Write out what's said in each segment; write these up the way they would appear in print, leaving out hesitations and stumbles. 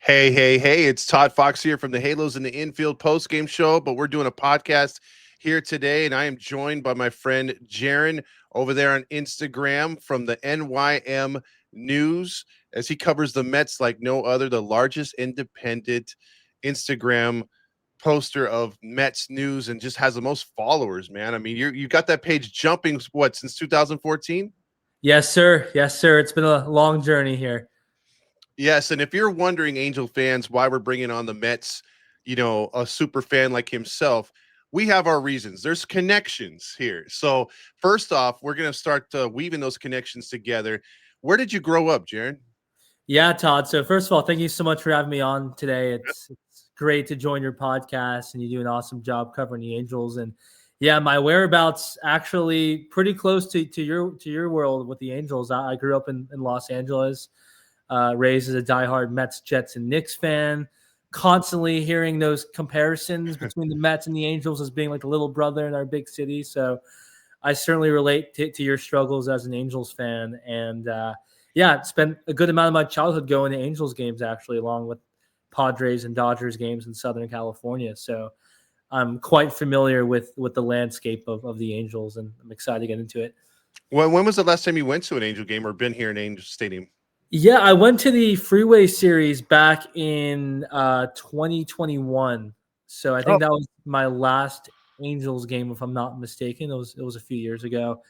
Hey, it's Todd Fox here from the Halos in the Infield post-game show, but we're doing a podcast here today, and I am joined by my friend Jaron over there on Instagram from the NYM News as he covers the Mets like no other, the largest independent Instagram poster of Mets news and just has the most followers, man. I mean, you got that page jumping, what, since 2014? Yes, sir. Yes, sir. It's been a long journey here. Yes, and if you're wondering, Angel fans, why we're bringing on the Mets, a super fan like himself, we have our reasons. There's connections here. So first off, we're going to start weaving those connections together. Where did you grow up, Jaron? Yeah, Todd. So first of all, thank you so much for having me on today. It's great to join your podcast, and you do an awesome job covering the Angels. And yeah, my whereabouts actually pretty close to your world with the Angels. I grew up in Los Angeles, raised as a diehard Mets, Jets, and Knicks fan. Constantly hearing those comparisons between the Mets and the Angels as being like the little brother in our big city. So I certainly relate to your struggles as an Angels fan. And yeah, spent a good amount of my childhood going to Angels games, actually, along with Padres and Dodgers games in Southern California. So I'm quite familiar with the landscape of the Angels, and I'm excited to get into it. When was the last time you went to an Angel game or been here in Angel Stadium? Yeah, I went to the Freeway Series back in 2021. So I think that was my last Angels game, if I'm not mistaken. It was a few years ago.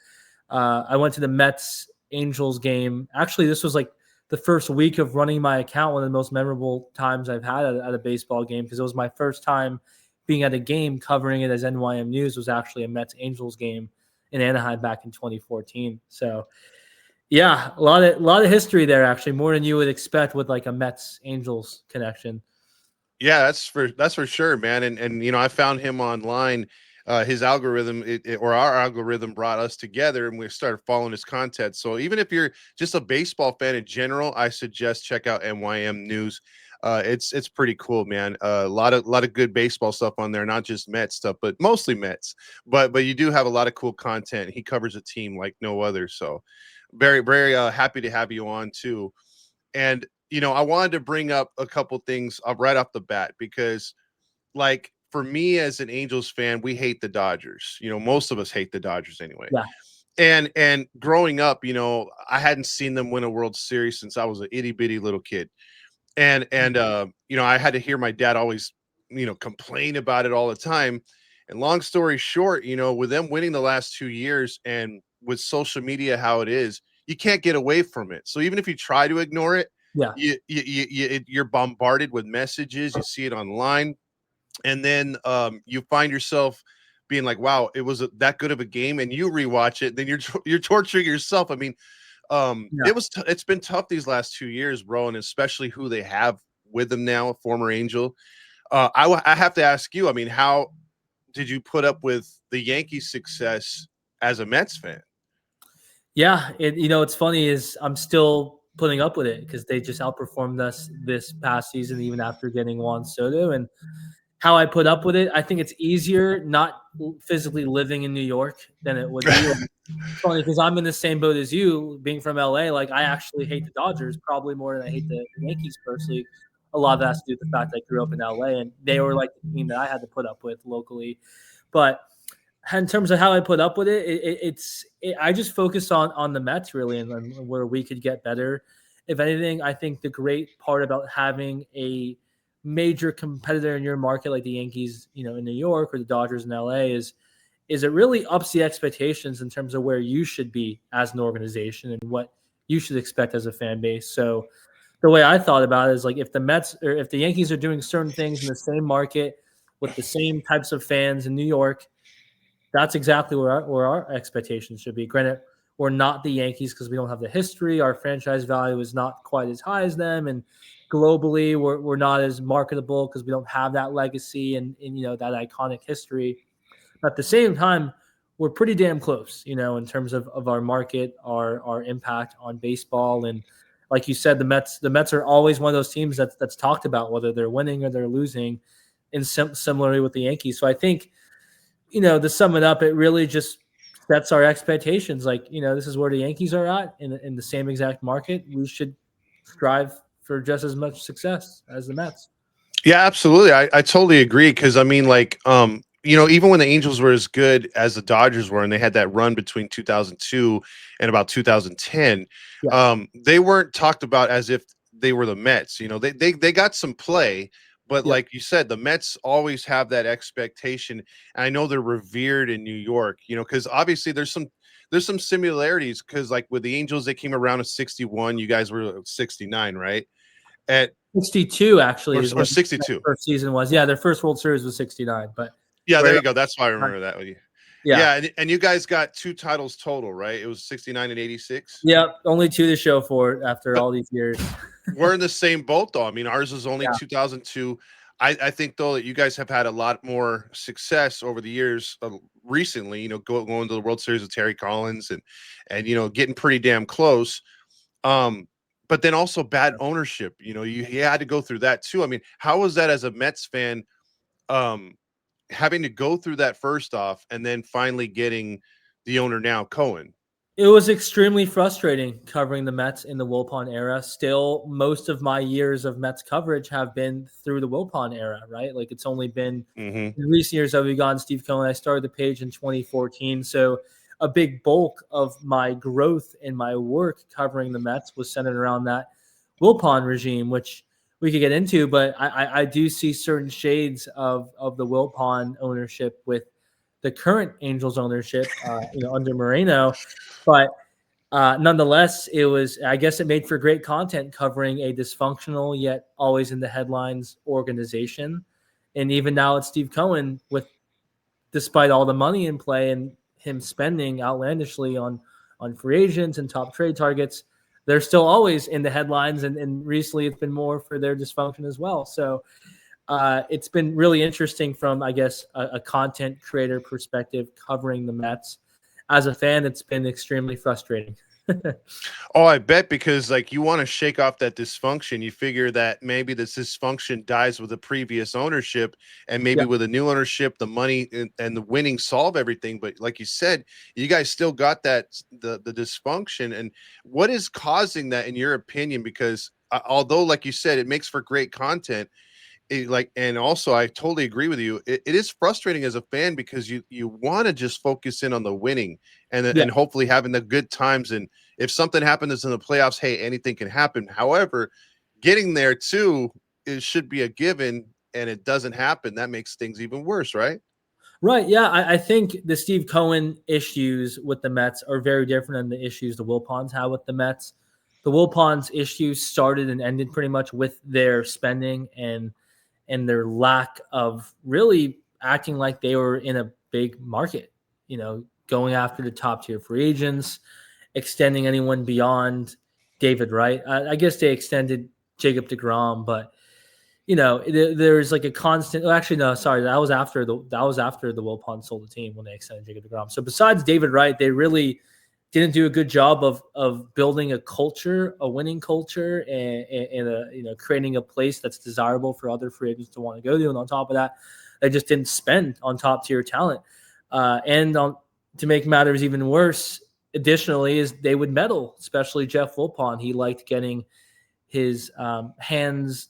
I went to the Mets Angels game. Actually, this was like the first week of running my account, one of the most memorable times I've had at a baseball game, because it was my first time being at a game covering it as NYM News. Was actually a Mets Angels game in Anaheim back in 2014. So yeah, a lot of history there, actually, more than you would expect with like a Mets Angels connection. Yeah, that's for sure, man. And I found him online. His algorithm or our algorithm brought us together, and we started following his content. So even if you're just a baseball fan in general, I suggest check out NYM News. It's pretty cool, man. A lot of good baseball stuff on there, not just Mets stuff, but mostly Mets. But you do have a lot of cool content. He covers a team like no other. So very happy to have you on too. And I wanted to bring up a couple things right off the bat because, like, for me as an Angels fan, we hate the Dodgers. Most of us hate the Dodgers anyway. Yeah. And growing up, I hadn't seen them win a World Series since I was an itty bitty little kid. And I had to hear my dad always, complain about it all the time. And long story short, with them winning the last 2 years and with social media how it is, you can't get away from it. So even if you try to ignore it, Yeah. you're bombarded with messages. You see it online, and then you find yourself being like, "Wow, it was that good of a game," and you rewatch it. Then you're torturing yourself. I mean, Yeah. it's been tough these last 2 years, bro, and especially who they have with them now, a former Angel. I have to ask you. I mean, how did you put up with the Yankees' success as a Mets fan? Yeah, it's funny is I'm still putting up with it because they just outperformed us this past season, even after getting Juan Soto. And how I put up with it, I think it's easier not physically living in New York than it would be. And it's funny because I'm in the same boat as you, being from LA. Like, I actually hate the Dodgers probably more than I hate the Yankees personally. A lot of that has to do with the fact that I grew up in LA, and they were like the team that I had to put up with locally. But in terms of how I put up with it, I just focus on the Mets really, and where we could get better. If anything, I think the great part about having a major competitor in your market like the Yankees, in New York, or the Dodgers in LA is it really ups the expectations in terms of where you should be as an organization and what you should expect as a fan base. So the way I thought about it is, like, if the Mets or if the Yankees are doing certain things in the same market with the same types of fans in New York, that's exactly where our expectations should be. Granted, we're not the Yankees because we don't have the history. Our franchise value is not quite as high as them, and globally, we're not as marketable because we don't have that legacy and that iconic history. But at the same time, we're pretty damn close, in terms of our market, our impact on baseball. And like you said, the Mets are always one of those teams that's talked about, whether they're winning or they're losing, and similarly with the Yankees. So I think, to sum it up, it really just sets our expectations. Like, this is where the Yankees are at in the same exact market. We should strive for just as much success as the Mets. Yeah, absolutely. I totally agree because I mean, like, even when the Angels were as good as the Dodgers were, and they had that run between 2002 and about 2010, Yeah, they weren't talked about as if they were the Mets. They got some play, but yeah. like you said, the Mets always have that expectation. And I know they're revered in New York. Because obviously there's some similarities. Because like with the Angels, they came around in '61. You guys were '69, right? At 62 actually is or when that 62. first season was. Yeah, their first World Series was 69, but Yeah, there right. you go. That's why I remember that. Yeah. Yeah, and you guys got 2 titles total, right? It was 69 and 86? Yeah, only two to show for it after But all these years. we're in the same boat, though. I mean, ours is only Yeah. 2002. I think, though, that you guys have had a lot more success over the years, recently, going to the World Series with Terry Collins and getting pretty damn close. Um, but then also bad ownership. You had to go through that too. I mean, how was that as a Mets fan, um, having to go through that first off and then finally getting the owner now, Cohen? It was extremely frustrating covering the Mets in the Wilpon era. Still, most of my years of Mets coverage have been through the Wilpon era, right? Like it's only been Mhm. in recent years that we've gotten Steve Cohen. I started the page in 2014. So a big bulk of my growth in my work covering the Mets was centered around that Wilpon regime, which we could get into, but I do see certain shades of the Wilpon ownership with the current Angels ownership, under Moreno. But nonetheless, I guess it made for great content covering a dysfunctional yet always in the headlines organization. And even now it's Steve Cohen despite all the money in play and him spending outlandishly on free agents and top trade targets, they're still always in the headlines. And recently it's been more for their dysfunction as well. So it's been really interesting from, I guess, a content creator perspective covering the Mets. As a fan, it's been extremely frustrating. Oh, I bet, because like you want to shake off that dysfunction. You figure that maybe this dysfunction dies with the previous ownership, and maybe Yeah. with a new ownership, the money and the winning solve everything. But like you said, you guys still got the dysfunction. And what is causing that, in your opinion? Because although, like you said, it makes for great content, and also I totally agree with you. It is frustrating as a fan because you want to just focus in on the winning Yeah. and hopefully having the good times. And if something happens in the playoffs, hey, anything can happen. However, getting there too, it should be a given, and it doesn't happen. That makes things even worse, right? Right. Yeah. I think the Steve Cohen issues with the Mets are very different than the issues the Wilpons had with the Mets. The Wilpons issues started and ended pretty much with their spending and their lack of really acting like they were in a big market, going after the top tier free agents, extending anyone beyond David Wright. I guess they extended Jacob deGrom, but there's like a constant. Oh, actually, no, sorry, that was after the Wilpons sold the team when they extended Jacob deGrom. So besides David Wright, they really didn't do a good job of building a culture, a winning culture, and creating a place that's desirable for other free agents to want to go to. And on top of that, they just didn't spend on top tier talent. To make matters even worse, additionally, is they would meddle, especially Jeff Wilpon. He liked getting his hands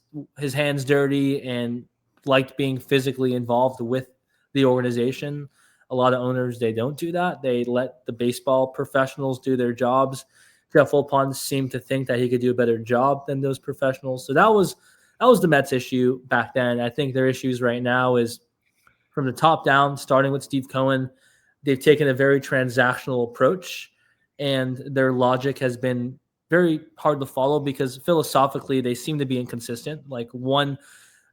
dirty and liked being physically involved with the organization. A lot of owners, they don't do that. They let the baseball professionals do their jobs. Jeff Wilpon seemed to think that he could do a better job than those professionals. So that was the Mets issue back then. I think their issues right now is from the top down, starting with Steve Cohen. They've taken a very transactional approach, and their logic has been very hard to follow because philosophically they seem to be inconsistent. Like one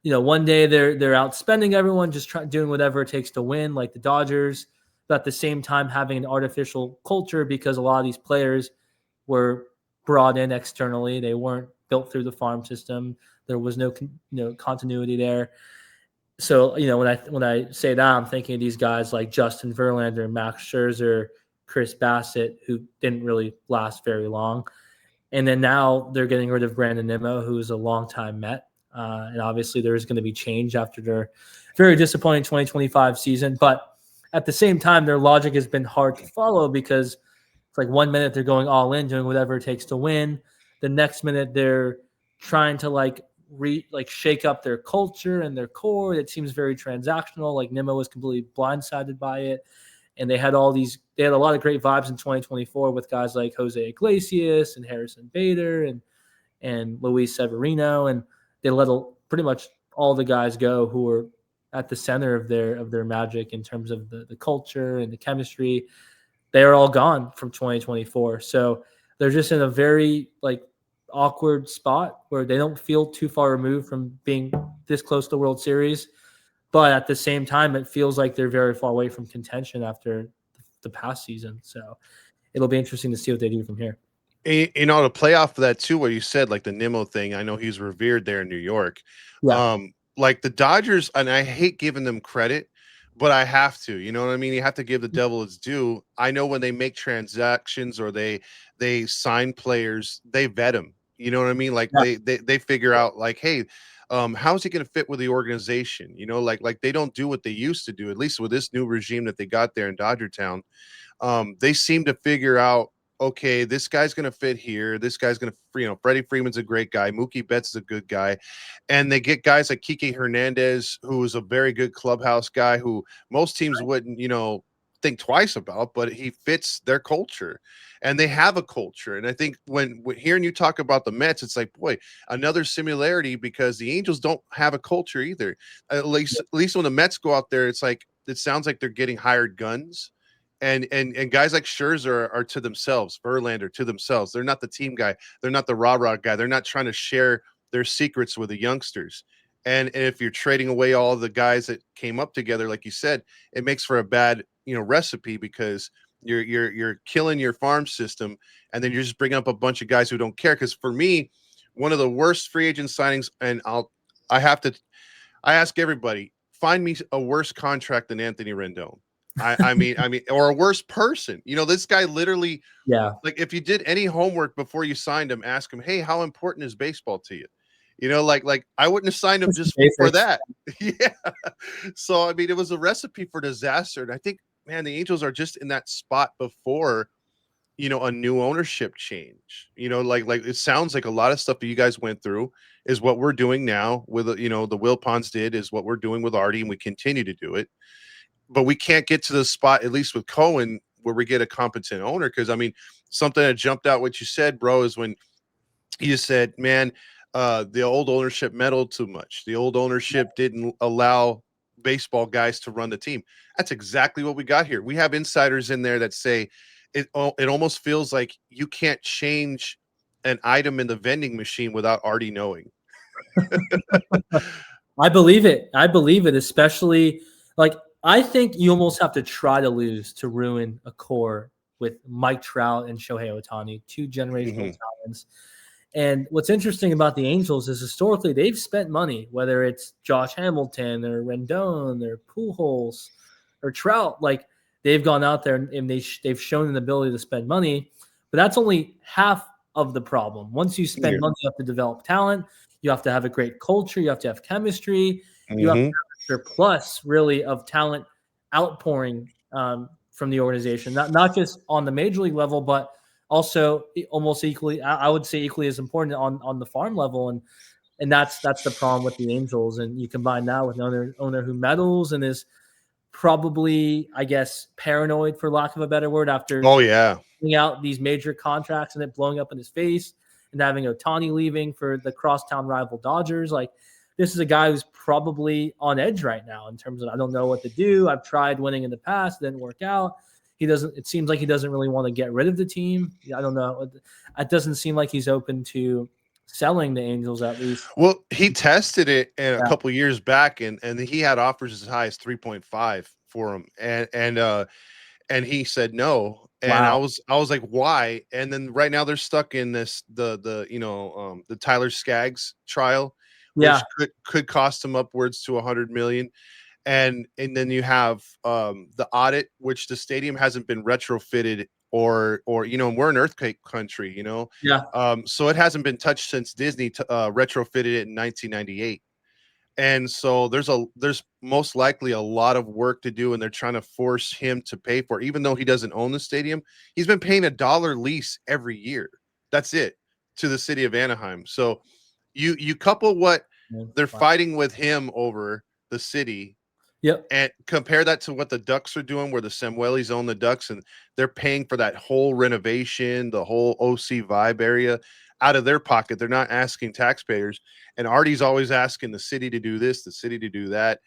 day they're outspending everyone, just doing whatever it takes to win, like the Dodgers, but at the same time having an artificial culture because a lot of these players were brought in externally. They weren't built through the farm system. There was no continuity there. So when I say that, I'm thinking of these guys like Justin Verlander, Max Scherzer, Chris Bassett, who didn't really last very long. And then now they're getting rid of Brandon Nimmo, who's a longtime Met. And obviously there is going to be change after their very disappointing 2025 season. But at the same time, their logic has been hard to follow because it's like 1 minute they're going all in, doing whatever it takes to win. The next minute they're trying to like shake up their culture and their core. It seems very transactional. Like Nimmo was completely blindsided by it, and they had a lot of great vibes in 2024 with guys like Jose Iglesias and Harrison Bader and Luis Severino, and they let pretty much all the guys go who were at the center of their magic in terms of the culture and the chemistry. They are all gone from 2024. So they're just in a very like awkward spot where they don't feel too far removed from being this close to the World Series. But at the same time, it feels like they're very far away from contention after the past season. So it'll be interesting to see what they do from here. To play off of that too, what you said, like the Nimmo thing, I know he's revered there in New York. Yeah. Like the Dodgers, and I hate giving them credit, but I have to. You know what I mean? You have to give the devil its due. I know when they make transactions or they sign players, they vet them. You know what I mean? Like Yeah. they figure out like, hey, how's he going to fit with the organization? You know, like they don't do what they used to do. At least with this new regime that they got there in Dodger Town, they seem to figure out, okay, this guy's going to fit here. This guy's going to, Freddie Freeman's a great guy. Mookie Betts is a good guy. And they get guys like Kike Hernandez, who is a very good clubhouse guy who most teams wouldn't, think twice about, but he fits their culture and they have a culture. And I think when hearing you talk about the Mets, it's like, boy, another similarity because the Angels don't have a culture either. At least when the Mets go out there, it's like, it sounds like they're getting hired guns and guys like Scherzer are to themselves, Verlander to themselves. They're not the team guy. They're not the rah-rah guy. They're not trying to share their secrets with the youngsters. And if you're trading away all the guys that came up together, like you said, it makes for a bad, recipe because you're killing your farm system, and then you're just bringing up a bunch of guys who don't care. Because for me, one of the worst free agent signings, and I ask everybody, find me a worse contract than Anthony Rendon. I mean, or a worse person. This guy literally, Yeah. like, if you did any homework before you signed him, ask him, hey, how important is baseball to you? Like I wouldn't have signed him It's just for basics. that. Yeah. So I mean, it was a recipe for disaster. And I think, man, the Angels are just in that spot before, a new ownership change. Like it sounds like a lot of stuff that you guys went through is what we're doing now with, the Wilpons did is what we're doing with Artie, and we continue to do it. But we can't get to the spot, at least with Cohen, where we get a competent owner. Because I mean, something that jumped out what you said, bro, is when you said, man, the old ownership meddled too much. The old ownership didn't allow baseball guys to run the team. That's exactly what we got here. We have insiders in there that say it almost feels like you can't change an item in the vending machine without already knowing. I believe it. I believe it, especially like I think you almost have to try to lose to ruin a core with Mike Trout and Shohei Ohtani, two generational Mhm. talents. And what's interesting about the Angels is historically they've spent money, whether it's Josh Hamilton or Rendon or Pujols or Trout. Like they've gone out there and they've shown an ability to spend money, but that's only half of the problem. Once you spend Yeah. money, you have to develop talent. You have to have a great culture. You have to have chemistry. You have to Mhm. have a surplus, really, of talent outpouring from the organization, not just on the major league level, but also almost equally, I would say equally as important on the farm level. And that's the problem with the Angels. And you combine that with an owner who meddles and is probably, I guess, paranoid, for lack of a better word, after Oh yeah. putting out these major contracts and it blowing up in his face and having Otani leaving for the crosstown rival Dodgers. Like, this is a guy who's probably on edge right now in terms of, I don't know what to do. I've tried winning in the past, didn't work out. It seems like he doesn't really want to get rid of the team. I don't know. It doesn't seem like he's open to selling the Angels, at least. Well, he tested it a Yeah. couple years back, and he had offers as high as 3.5 for him, and he said no. And I Wow. was I was like, why? And then right now they're stuck in this the Tyler Skaggs trial, Yeah. which could cost him upwards to 100 million. And then you have the audit, which the stadium hasn't been retrofitted, or we're an earthquake country, Yeah. so it hasn't been touched since Disney retrofitted it in 1998. And so there's most likely a lot of work to do, and they're trying to force him to pay for it. Even though he doesn't own the stadium, he's been paying $1 lease every year. That's it, to the city of Anaheim. So You couple what Yeah. they're Wow. fighting with him over the city Yep. and compare that to what the Ducks are doing, where the Samuelis own the Ducks and they're paying for that whole renovation, the whole OC vibe area out of their pocket. They're not asking taxpayers. And Artie's always asking the city to do this, the city to do that.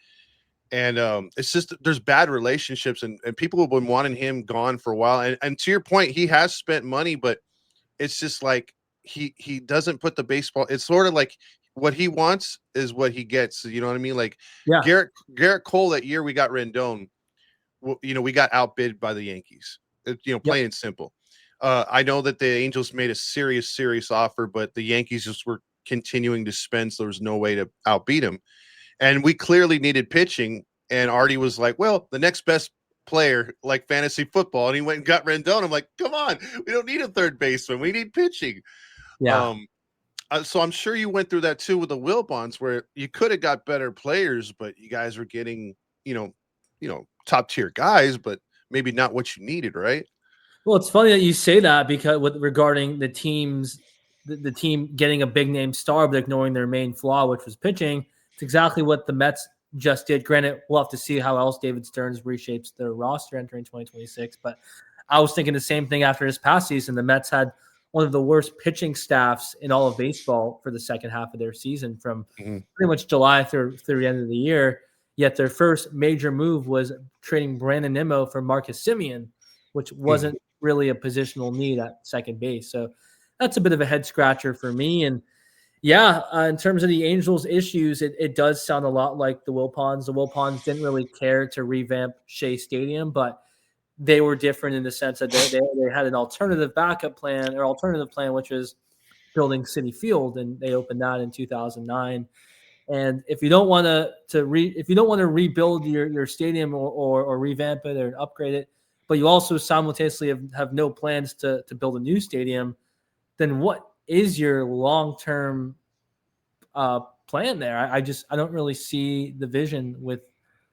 And it's just there's bad relationships and people have been wanting him gone for a while. And to your point, he has spent money, but it's just like he doesn't put the baseball. It's sort of like what he wants is what he gets. You know what I mean? Like Yeah. Garrett Cole that year we got Rendon. You know, we got outbid by the Yankees. You know, Yep. plain and simple. I know that the Angels made a serious offer, but the Yankees just were continuing to spend, so there was no way to outbeat him. And we clearly needed pitching. And Artie was like, well, the next best player, like fantasy football. And he went and got Rendon. I'm like, come on, we don't need a third baseman. We need pitching. Yeah. Um, so I'm sure you went through that too with the Wilpons, where you could have got better players, but you guys were getting, top tier guys, but maybe not what you needed, right? Well, it's funny that you say that because regarding the team getting a big name star but ignoring their main flaw, which was pitching. It's exactly what the Mets just did. Granted, we'll have to see how else David Stearns reshapes their roster entering 2026. But I was thinking the same thing after this past season. The Mets had one of the worst pitching staffs in all of baseball for the second half of their season, from pretty much July through the end of the year. Yet their first major move was trading Brandon Nimmo for Marcus Semien, which wasn't really a positional need at second base. So that's a bit of a head scratcher for me. And yeah, in terms of the Angels' issues, it does sound a lot like the Wilpons. The Wilpons didn't really care to revamp Shea Stadium, but they were different in the sense that they had an alternative backup plan or alternative plan, which was building Citi Field, and they opened that in 2009. And if you don't want to rebuild your stadium or revamp it or upgrade it, but you also simultaneously have no plans to build a new stadium, then what is your long-term plan there? I don't really see the vision with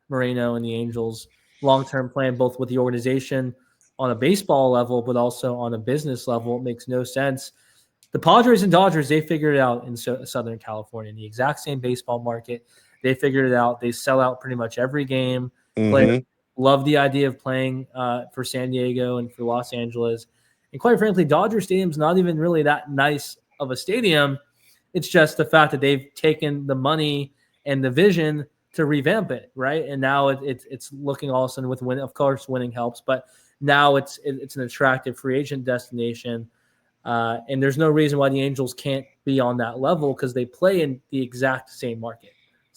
Moreno and the Angels long-term plan, both with the organization on a baseball level, but also on a business level. It makes no sense. The Padres and Dodgers, they figured it out in Southern California, in the exact same baseball market. They figured it out. They sell out pretty much every game. Players love the idea of playing for San Diego and for Los Angeles. And quite frankly, Dodger Stadium's not even really that nice of a stadium. It's just the fact that they've taken the money and the vision to revamp it, right? And now it's looking all of a sudden with win. Of course, winning helps, but now it's an attractive free agent destination. And there's no reason why the Angels can't be on that level because they play in the exact same market.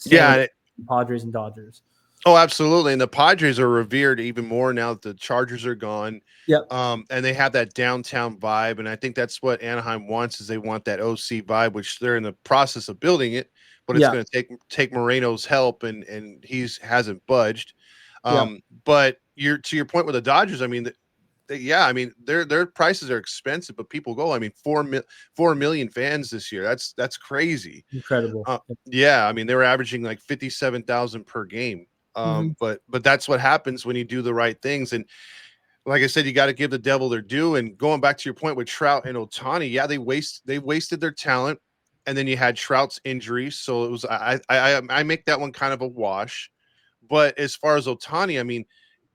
Yeah. Padres and Dodgers. Oh, absolutely. And the Padres are revered even more now that the Chargers are gone. Yep. And they have that downtown vibe. And I think that's what Anaheim wants is they want that OC vibe, which they're in the process of building it, but it's going to take Moreno's help and hasn't budged. But to your point with the Dodgers, I mean, their prices are expensive, but people go. I mean, 4 million fans this year. That's crazy. Incredible. Yeah, I mean, they were averaging like 57,000 per game. But that's what happens when you do the right things. And like I said, you got to give the devil their due. And going back to your point with Trout and Ohtani, yeah, they wasted their talent, and then you had Trout's injuries, so it was I make that one kind of a wash. But as far as Ohtani, I mean,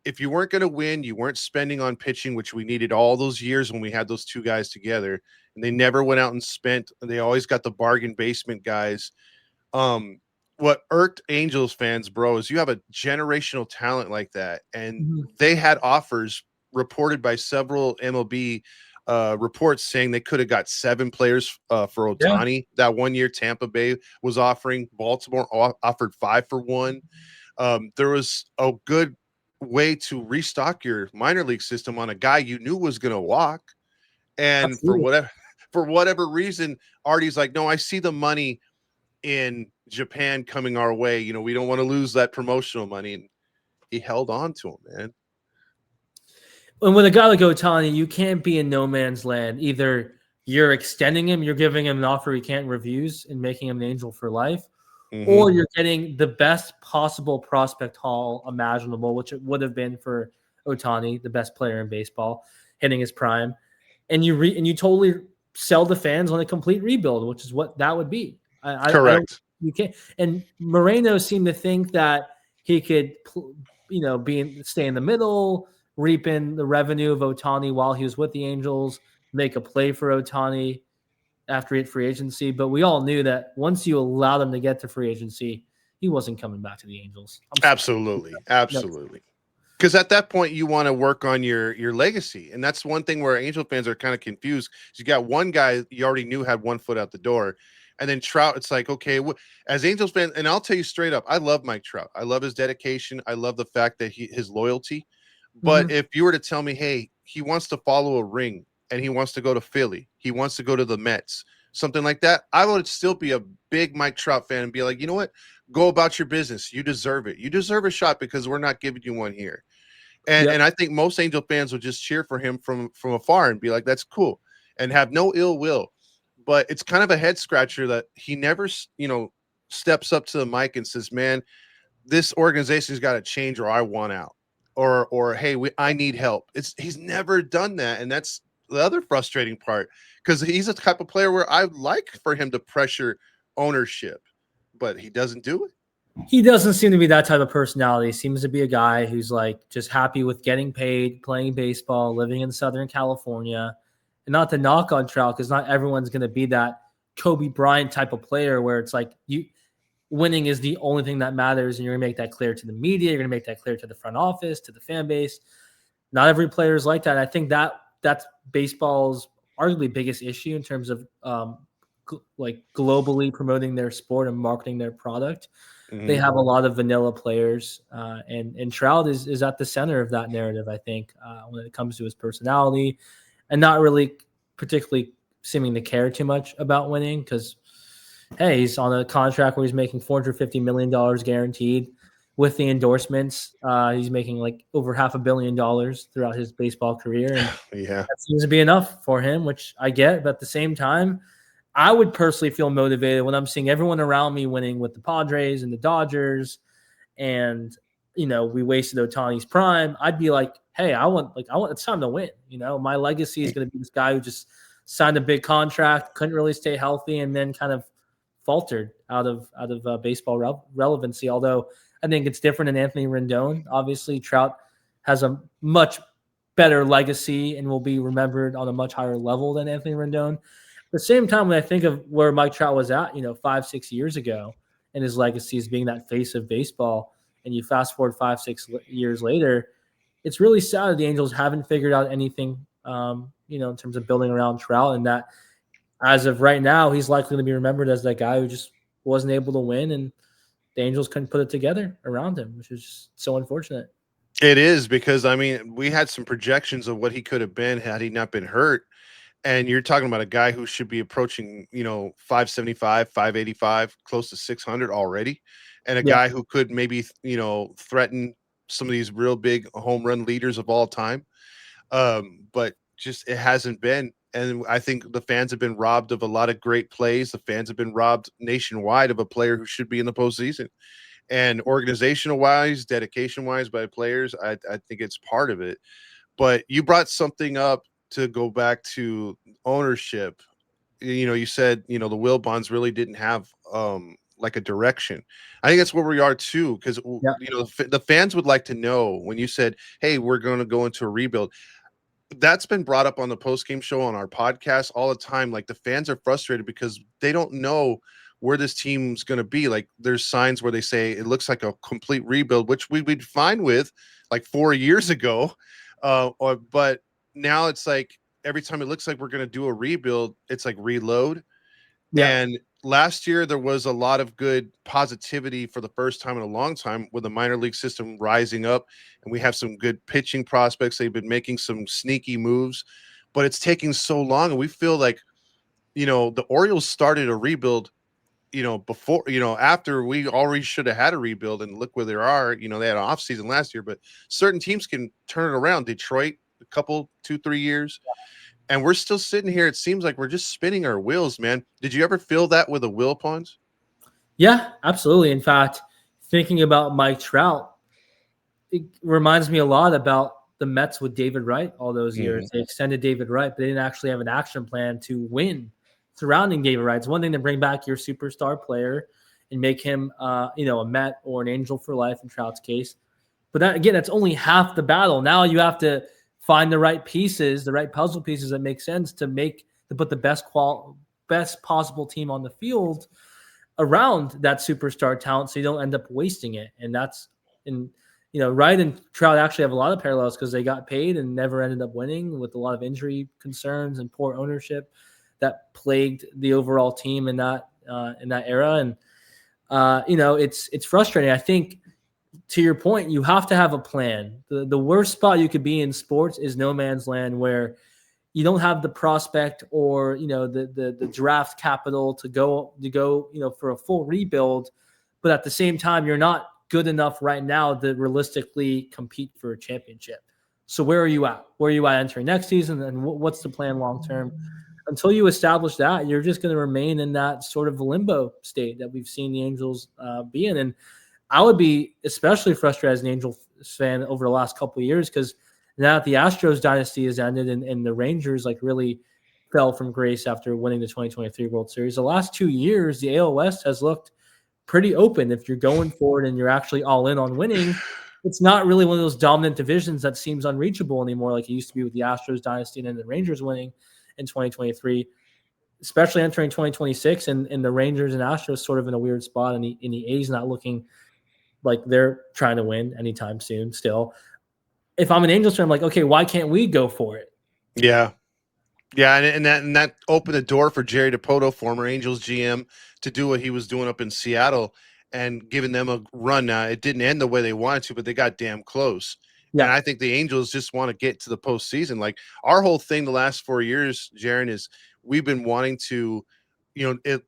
if you weren't going to win, you weren't spending on pitching, which we needed all those years when we had those two guys together, and they never went out and spent. They always got the bargain basement guys. What irked Angels fans, bro, is you have a generational talent like that, and they had offers reported by several MLB reports saying they could have got 7 players for Ohtani. That 1 year Tampa Bay was offering. Baltimore offered 5 for 1. There was a good way to restock your minor league system on a guy you knew was going to walk. And Absolutely. for whatever reason, Artie's like, no, I see the money in Japan coming our way. You know, we don't want to lose that promotional money. And he held on to him, man. And with a guy like Ohtani, you can't be in no man's land. Either you're extending him, you're giving him an offer he can't refuse and making him an Angel for life, or you're getting the best possible prospect haul imaginable, which it would have been for Ohtani, the best player in baseball, hitting his prime, and you totally sell the fans on a complete rebuild, which is what that would be. I don't. Correct. You can't. And Moreno seemed to think that he could, stay in the middle, reap in the revenue of Ohtani while he was with the Angels, make a play for Ohtani after he hit free agency. But we all knew that once you allowed him to get to free agency, he wasn't coming back to the Angels. I'm sorry. Absolutely. No. Absolutely. Because at that point you want to work on your legacy, and that's one thing where Angel fans are kind of confused. You got one guy you already knew had one foot out the door, and then Trout. It's like, okay, as Angels fan, and I'll tell you straight up, I love Mike Trout. I love his dedication. I love the fact that his loyalty. But Mhm. if you were to tell me, hey, he wants to follow a ring and he wants to go to Philly, he wants to go to the Mets, something like that, I would still be a big Mike Trout fan and be like, you know what? Go about your business. You deserve it. You deserve a shot because we're not giving you one here. And Yep. and I think most Angel fans will just cheer for him from afar and be like, that's cool, and have no ill will. But it's kind of a head scratcher that he never, steps up to the mic and says, man, this organization's got to change or I want out. Or hey, I need help. He's never done that. And that's the other frustrating part, because he's a type of player where I like for him to pressure ownership, but he doesn't do it. He doesn't seem to be that type of personality. He seems to be a guy who's like just happy with getting paid, playing baseball, living in Southern California. And not to knock on Trout, because not everyone's going to be that Kobe Bryant type of player where it's like you winning is the only thing that matters, and you're going to make that clear to the media. You're going to make that clear to the front office, to the fan base. Not every player is like that. I think that's baseball's arguably biggest issue in terms of like globally promoting their sport and marketing their product. They Mhm. have a lot of vanilla players, and Trout is at the center of that narrative. I think when it comes to his personality, and not really particularly seeming to care too much about winning, because hey, he's on a contract where he's making $450 million guaranteed. With the endorsements, he's making like over $500 million throughout his baseball career, and Yeah. that seems to be enough for him, which I get. But at the same time, I would personally feel motivated when I'm seeing everyone around me winning with the Padres and the Dodgers, and we wasted Otani's prime. I'd be like, hey, it's time to win. My legacy is going to be this guy who just signed a big contract, couldn't really stay healthy, and then kind of faltered out of baseball relevancy. Although I think it's different in Anthony Rendon. Obviously, Trout has a much better legacy and will be remembered on a much higher level than Anthony Rendon. At the same time, when I think of where Mike Trout was at, 5-6 years ago, and his legacy as being that face of baseball, and you fast forward 5-6 years later, it's really sad that the Angels haven't figured out anything, in terms of building around Trout, and that as of right now, he's likely to be remembered as that guy who just wasn't able to win, and the Angels couldn't put it together around him, which is just so unfortunate. It is, because I mean, we had some projections of what he could have been had he not been hurt. And you're talking about a guy who should be approaching, 575, 585, close to 600 already. And a Yeah, guy who could maybe, threaten some of these real big home run leaders of all time. But just it hasn't been. And I think the fans have been robbed of a lot of great plays. The fans have been robbed nationwide of a player who should be in the postseason. And organizational wise, dedication wise by players, I think it's part of it. But you brought something up to go back to ownership. You said, the Will Bonds really didn't have like a direction. I think that's where we are too, because yeah, the fans would like to know when you said, hey, we're going to go into a rebuild. That's been brought up on the post game show on our podcast all the time. Like, the fans are frustrated because they don't know where this team's going to be. Like, there's signs where they say it looks like a complete rebuild, which we'd be fine with like 4 years ago. But now it's like every time it looks like we're going to do a rebuild, it's like reload. yeah. And last year there was a lot of good positivity for the first time in a long time with the minor league system rising up, and we have some good pitching prospects. They've been making some sneaky moves, but it's taking so long, and we feel like, the Orioles started a rebuild, before, after we already should have had a rebuild, and look where they are. They had an off season last year, but certain teams can turn it around. Detroit, a couple, 2-3 years, and we're still sitting here. It seems like we're just spinning our wheels, man. Did you ever feel that with the Will Pawns? Yeah, absolutely. In fact, thinking about Mike Trout, it reminds me a lot about the Mets with David Wright all those Mhm. years. They extended David Wright, but they didn't actually have an action plan to win surrounding David Wright. It's one thing to bring back your superstar player and make him, a Met or an Angel for life in Trout's case. But that, again, that's only half the battle. Now you have to find the right pieces, the right puzzle pieces that make sense to put the best possible team on the field around that superstar talent, so you don't end up wasting it. And Wright and Trout actually have a lot of parallels because they got paid and never ended up winning, with a lot of injury concerns and poor ownership that plagued the overall team in that era. And it's frustrating. I think, to your point, you have to have a plan. The worst spot you could be in sports is no man's land, where you don't have the prospect or the draft capital to go for a full rebuild, but at the same time you're not good enough right now to realistically compete for a championship. So where are you at? Where are you at entering next season, and what's the plan long term? Until you establish that, you're just going to remain in that sort of limbo state that we've seen the Angels be in. And I would be especially frustrated as an Angels fan over the last couple of years, because now that the Astros dynasty has ended and the Rangers really fell from grace after winning the 2023 World Series, the last 2 years, the AL West has looked pretty open. If you're going forward and you're actually all in on winning, it's not really one of those dominant divisions that seems unreachable anymore, like it used to be with the Astros dynasty and then the Rangers winning in 2023, especially entering 2026, and the Rangers and Astros sort of in a weird spot, and the A's not looking like they're trying to win anytime soon still. If I'm an Angels fan, I'm like, okay, why can't we go for it? Yeah. Yeah, and that opened the door for Jerry DiPoto, former Angels GM, to do what he was doing up in Seattle and giving them a run. Now, it didn't end the way they wanted to, but they got damn close. Yeah. And I think the Angels just want to get to the postseason. Like, our whole thing the last 4 years, Jaron, is we've been wanting to,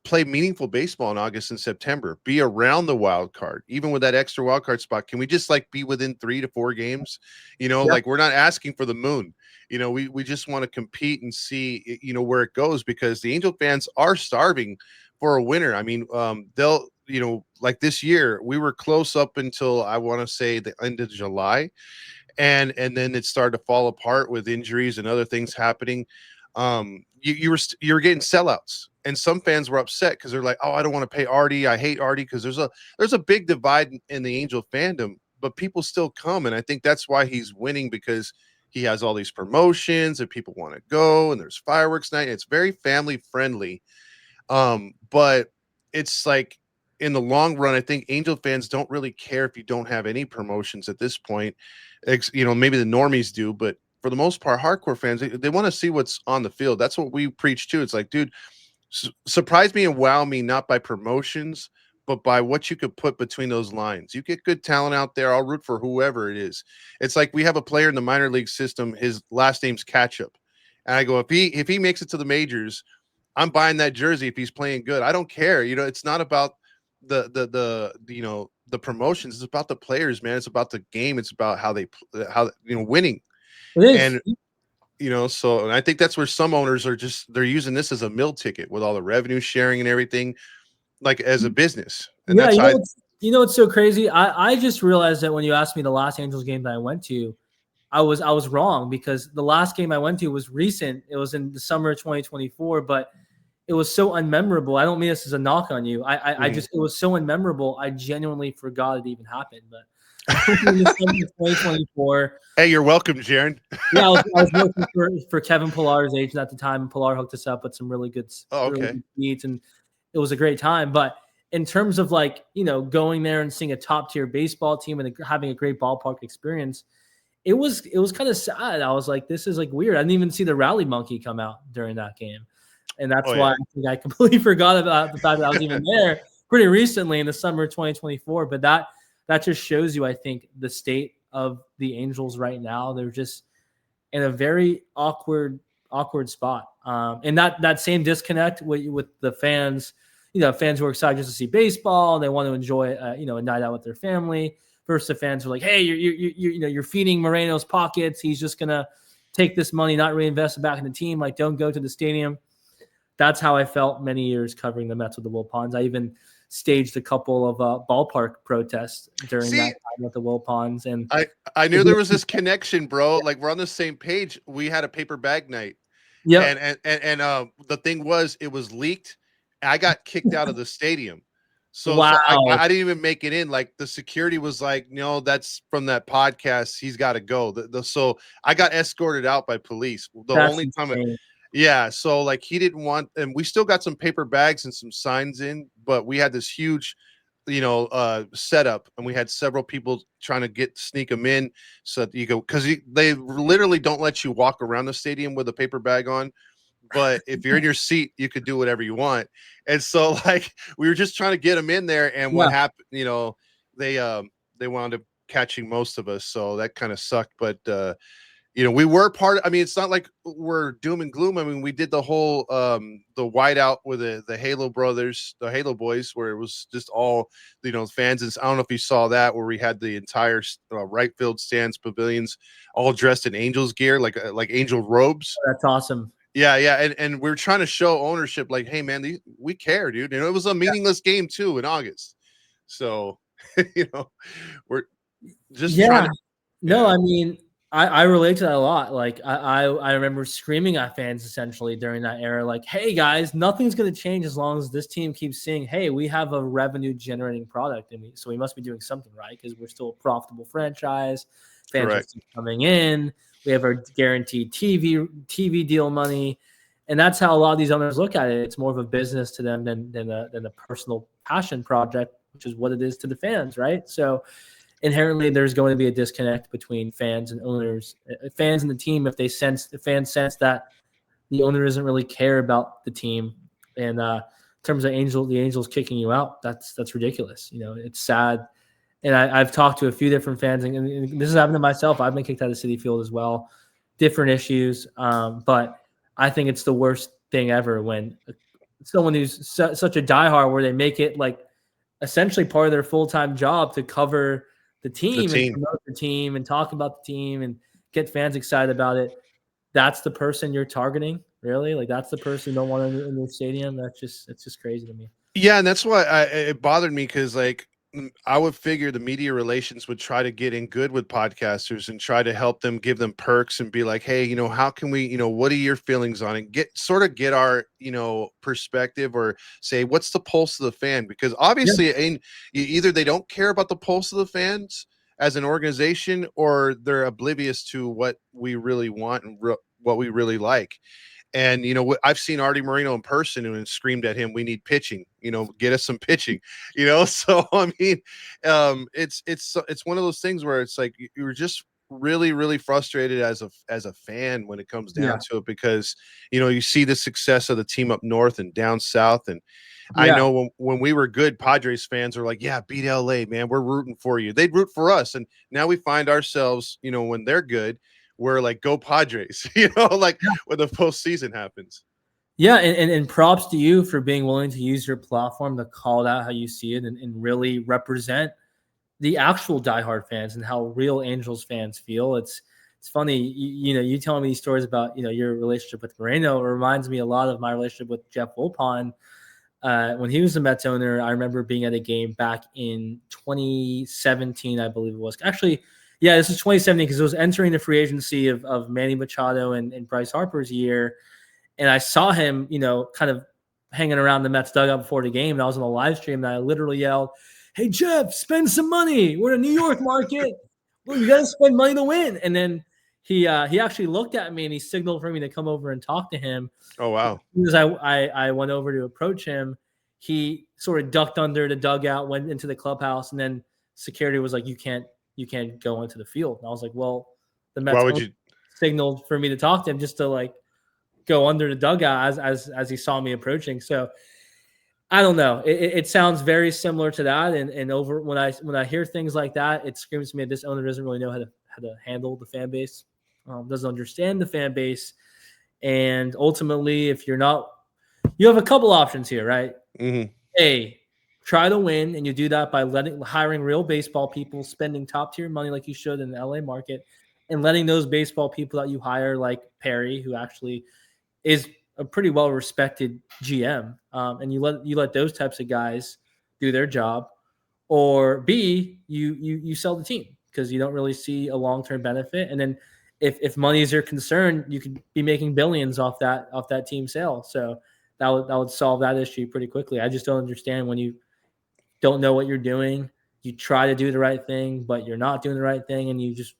play meaningful baseball in August and September, be around the wild card, even with that extra wild card spot. Can we just be within 3 to 4 games? We're not asking for the moon. We just want to compete and see, where it goes, because the Angel fans are starving for a winner. I mean, they'll, like this year, we were close up until, I want to say, the end of July. And then it started to fall apart with injuries and other things happening. You were getting sellouts, and some fans were upset because they're like, oh, I don't want to pay Artie. I hate Artie, because there's a big divide in the Angel fandom, but people still come. And I think that's why he's winning, because he has all these promotions and people want to go, and there's fireworks night. It's very family friendly. But it's like, in the long run, I think Angel fans don't really care if you don't have any promotions at this point. Maybe the normies do, but for the most part, hardcore fans, they want to see what's on the field. That's what we preach too. It's like, dude, surprise me and wow me, not by promotions, but by what you could put between those lines. You get good talent out there, I'll root for whoever it is. It's like, we have a player in the minor league system, his last name's Ketchup. And I go, if he makes it to the majors, I'm buying that jersey if he's playing good. I don't care. It's not about the promotions. It's about the players, man. It's about the game. It's about how winning. It is. And and I think that's where some owners they're using this as a meal ticket, with all the revenue sharing and everything, like as a business. And yeah, that's it's so crazy. I just realized that when you asked me the last Angels game that I went to, I was wrong, because the last game I went to was recent. It was in the summer of 2024, but it was so unmemorable. I don't mean this as a knock on you. I just, it was so unmemorable. I genuinely forgot it even happened. But in the summer of 2024. Hey, you're welcome, Jaron. Yeah, I was working for Kevin Pillar's agent at the time, and Pillar hooked us up with some really good, really good beats, and it was a great time. But in terms of going there and seeing a top tier baseball team and having a great ballpark experience, it was kind of sad. I was like, this is weird. I didn't even see the rally monkey come out during that game. And that's why I think I completely forgot about the fact that I was even there pretty recently in the summer of 2024. But that just shows you, I think, the state of the Angels right now. They're just in a very awkward spot. And that same disconnect with the fans, fans who are excited just to see baseball and they want to enjoy, a night out with their family, versus the fans who are like, hey, you're feeding Moreno's pockets. He's just going to take this money, not reinvest it back in the team. Don't go to the stadium. That's how I felt many years covering the Mets with the Wilpons. I even staged a couple of ballpark protests during that time with the Wilpons. And I knew there was this connection, bro. We're on the same page. We had a paper bag night, Yep. And the thing was, it was leaked. I got kicked out of the stadium. So Wow. I didn't even make it in. Like the security was like, no, that's from that podcast. He's got to go. So I got escorted out by police. The That's only time insane. yeah, so like he didn't want, and we still got some paper bags and some signs in, but we had this huge, setup, and we had several people trying to sneak them in, so that you go, because they literally don't let you walk around the stadium with a paper bag on, but if you're in your seat, you could do whatever you want. And so like we were just trying to get them in there, and what Yeah. happened, they wound up catching most of us, so that kind of sucked. But we were I mean, it's not like we're doom and gloom. I mean, we did the whole the whiteout with the Halo brothers, the Halo boys, where it was just all, fans. And I don't know if you saw that, where we had the entire right field stands, pavilions, all dressed in Angels gear, like angel robes. That's awesome. Yeah, and we're trying to show ownership, like, hey man, we care, dude. It was a meaningless game too in August, so we're just trying Yeah. to. No, Yeah, I mean, I relate to that a lot. Like I remember screaming at fans essentially during that era, like, hey guys, nothing's gonna change as long as this team keeps saying, hey, we have a revenue generating product, and so we must be doing something right because we're still a profitable franchise. Fans are correct. still coming in. We have our guaranteed TV deal money. And that's how a lot of these owners look at it. It's more of a business to them than a personal passion project, which is what it is to the fans, right? So inherently there's going to be a disconnect between fans and owners, fans and the team. If the fans sense that the owner doesn't really care about the team, and in terms of the Angels kicking you out, that's ridiculous. It's sad. And I've talked to a few different fans, and this has happened to myself. I've been kicked out of Citi Field as well. Different issues, but I think it's the worst thing ever when someone who's such a diehard, where they make it like essentially part of their full-time job to cover the The team and team. promote the team and talk about the team and get fans excited about it. That's the person you're targeting, really? Like that's the person you don't want in the stadium? It's just crazy to me. Yeah, and that's why it bothered me, because like I would figure the media relations would try to get in good with podcasters and try to help them, give them perks, and be like, hey, how can we, what are your feelings on it? Get our, perspective, or say, what's the pulse of the fan? Because Yeah, obviously, either they don't care about the pulse of the fans as an organization, or they're oblivious to what we really want and what we really like. And I've seen Artie Moreno in person and screamed at him, "We need pitching. Get us some pitching." So I mean, it's one of those things where it's like you're just really, really frustrated as a fan when it comes down yeah, to it, because you see the success of the team up north and down south. And I yeah. know when we were good, Padres fans are like, "Yeah, beat LA, man. We're rooting for you." They'd root for us, and now we find ourselves, when they're good, we're like, "Go Padres," like when the postseason happens. Yeah, and props to you for being willing to use your platform to call it out how you see it, and really represent the actual diehard fans and how real Angels fans feel. It's funny, you telling me these stories about your relationship with Moreno. It reminds me a lot of my relationship with Jeff Wilpon. When he was the Mets owner, I remember being at a game back in 2017, I believe it was. Actually, yeah, this is 2017 because it was entering the free agency of Manny Machado and Bryce Harper's year. And I saw him, kind of hanging around the Mets dugout before the game. And I was on the live stream, and I literally yelled, "Hey, Jeff, spend some money. We're in a New York market. Well, you got to spend money to win." And then he actually looked at me and he signaled for me to come over and talk to him. Oh As wow. soon as I went over to approach him, he sort of ducked under the dugout, went into the clubhouse, and then security was like, you can't go into the field." And I was like, well, the Why Mets would owner you? signaled for me to talk to him just to like go under the dugout as he saw me approaching. So I don't know. It sounds very similar to that. And over when I hear things like that, it screams to me that this owner doesn't really know how to handle the fan base, doesn't understand the fan base, and ultimately, if you're not, you have a couple options here, right? Mhm. A, try to win, and you do that by hiring real baseball people, spending top tier money like you should in the LA market, and letting those baseball people that you hire, like Perry, who actually is a pretty well respected GM, and you let those types of guys do their job. Or B, you sell the team because you don't really see a long term benefit, and then if money is your concern, you could be making billions off that team sale. So that would solve that issue pretty quickly. I just don't understand when you don't know what you're doing. You try to do the right thing, but you're not doing the right thing, and you just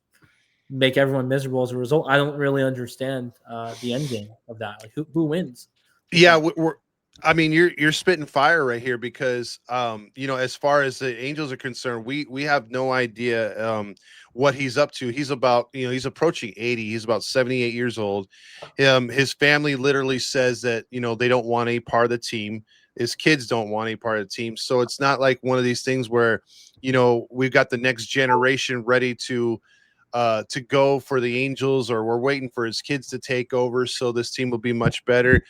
make everyone miserable as a result. I don't really understand the end game of that. Like who wins with Yeah, that? I mean, you're spitting fire right here because you know, as far as the Angels are concerned, we have no idea what he's up to. He's about, you know, he's approaching 80. He's about 78 years old. His family literally says that, you know, they don't want any part of the team. His kids don't want any part of the team. So it's not like one of these things where, you know, we've got the next generation ready to go for the Angels, or we're waiting for his kids to take over so this team will be much better.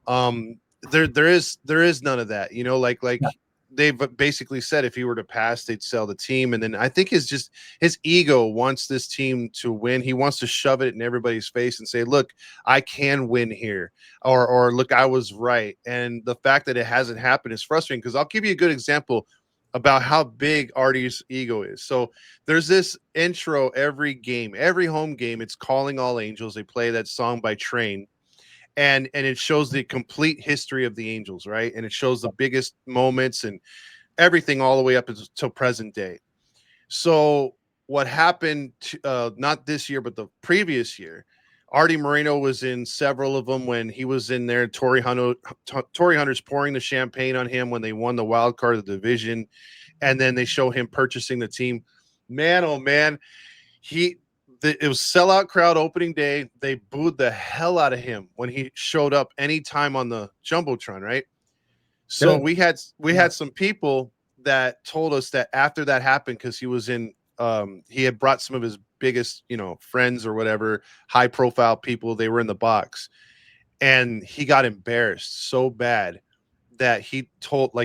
There is none of that, you know, like Yeah. they've basically said if he were to pass, they'd sell the team. And then I think his ego wants this team to win. He wants to shove it in everybody's face and say, look, I can win here, or look, I was right. And the fact that it hasn't happened is frustrating, because I'll give you a good example about how big Artie's ego is. So there's this intro every game, every home game. It's Calling All Angels. They play that song by Train, and it shows the complete history of the Angels, right? And it shows the biggest moments and everything all the way up until present day. So what happened not this year but the previous year, Artie Moreno was in several of them. When he was in there, Torrey Hunter's pouring the champagne on him when they won the wild card of the division, and then they show him purchasing the team. Man, oh man, it was sellout crowd opening day. They booed the hell out of him when he showed up anytime on the jumbotron, right? So Good. we had some people that told us that after that happened, because he had brought some of his biggest, you know, friends or whatever, high profile people. They were in the box, and he got embarrassed so bad that he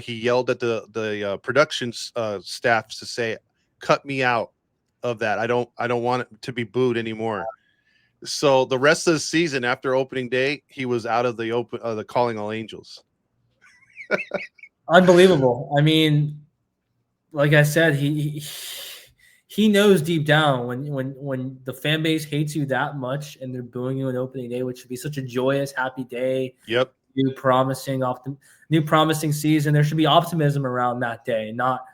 yelled at the production staff to say, cut me out of that. I don't want it to be booed anymore. So the rest of the season after opening day, he was out of the Calling All Angels. Unbelievable. I mean, like I said, he knows deep down when the fan base hates you that much and they're booing you on opening day, which should be such a joyous, happy day, Yep. new promising season. There should be optimism around that day, not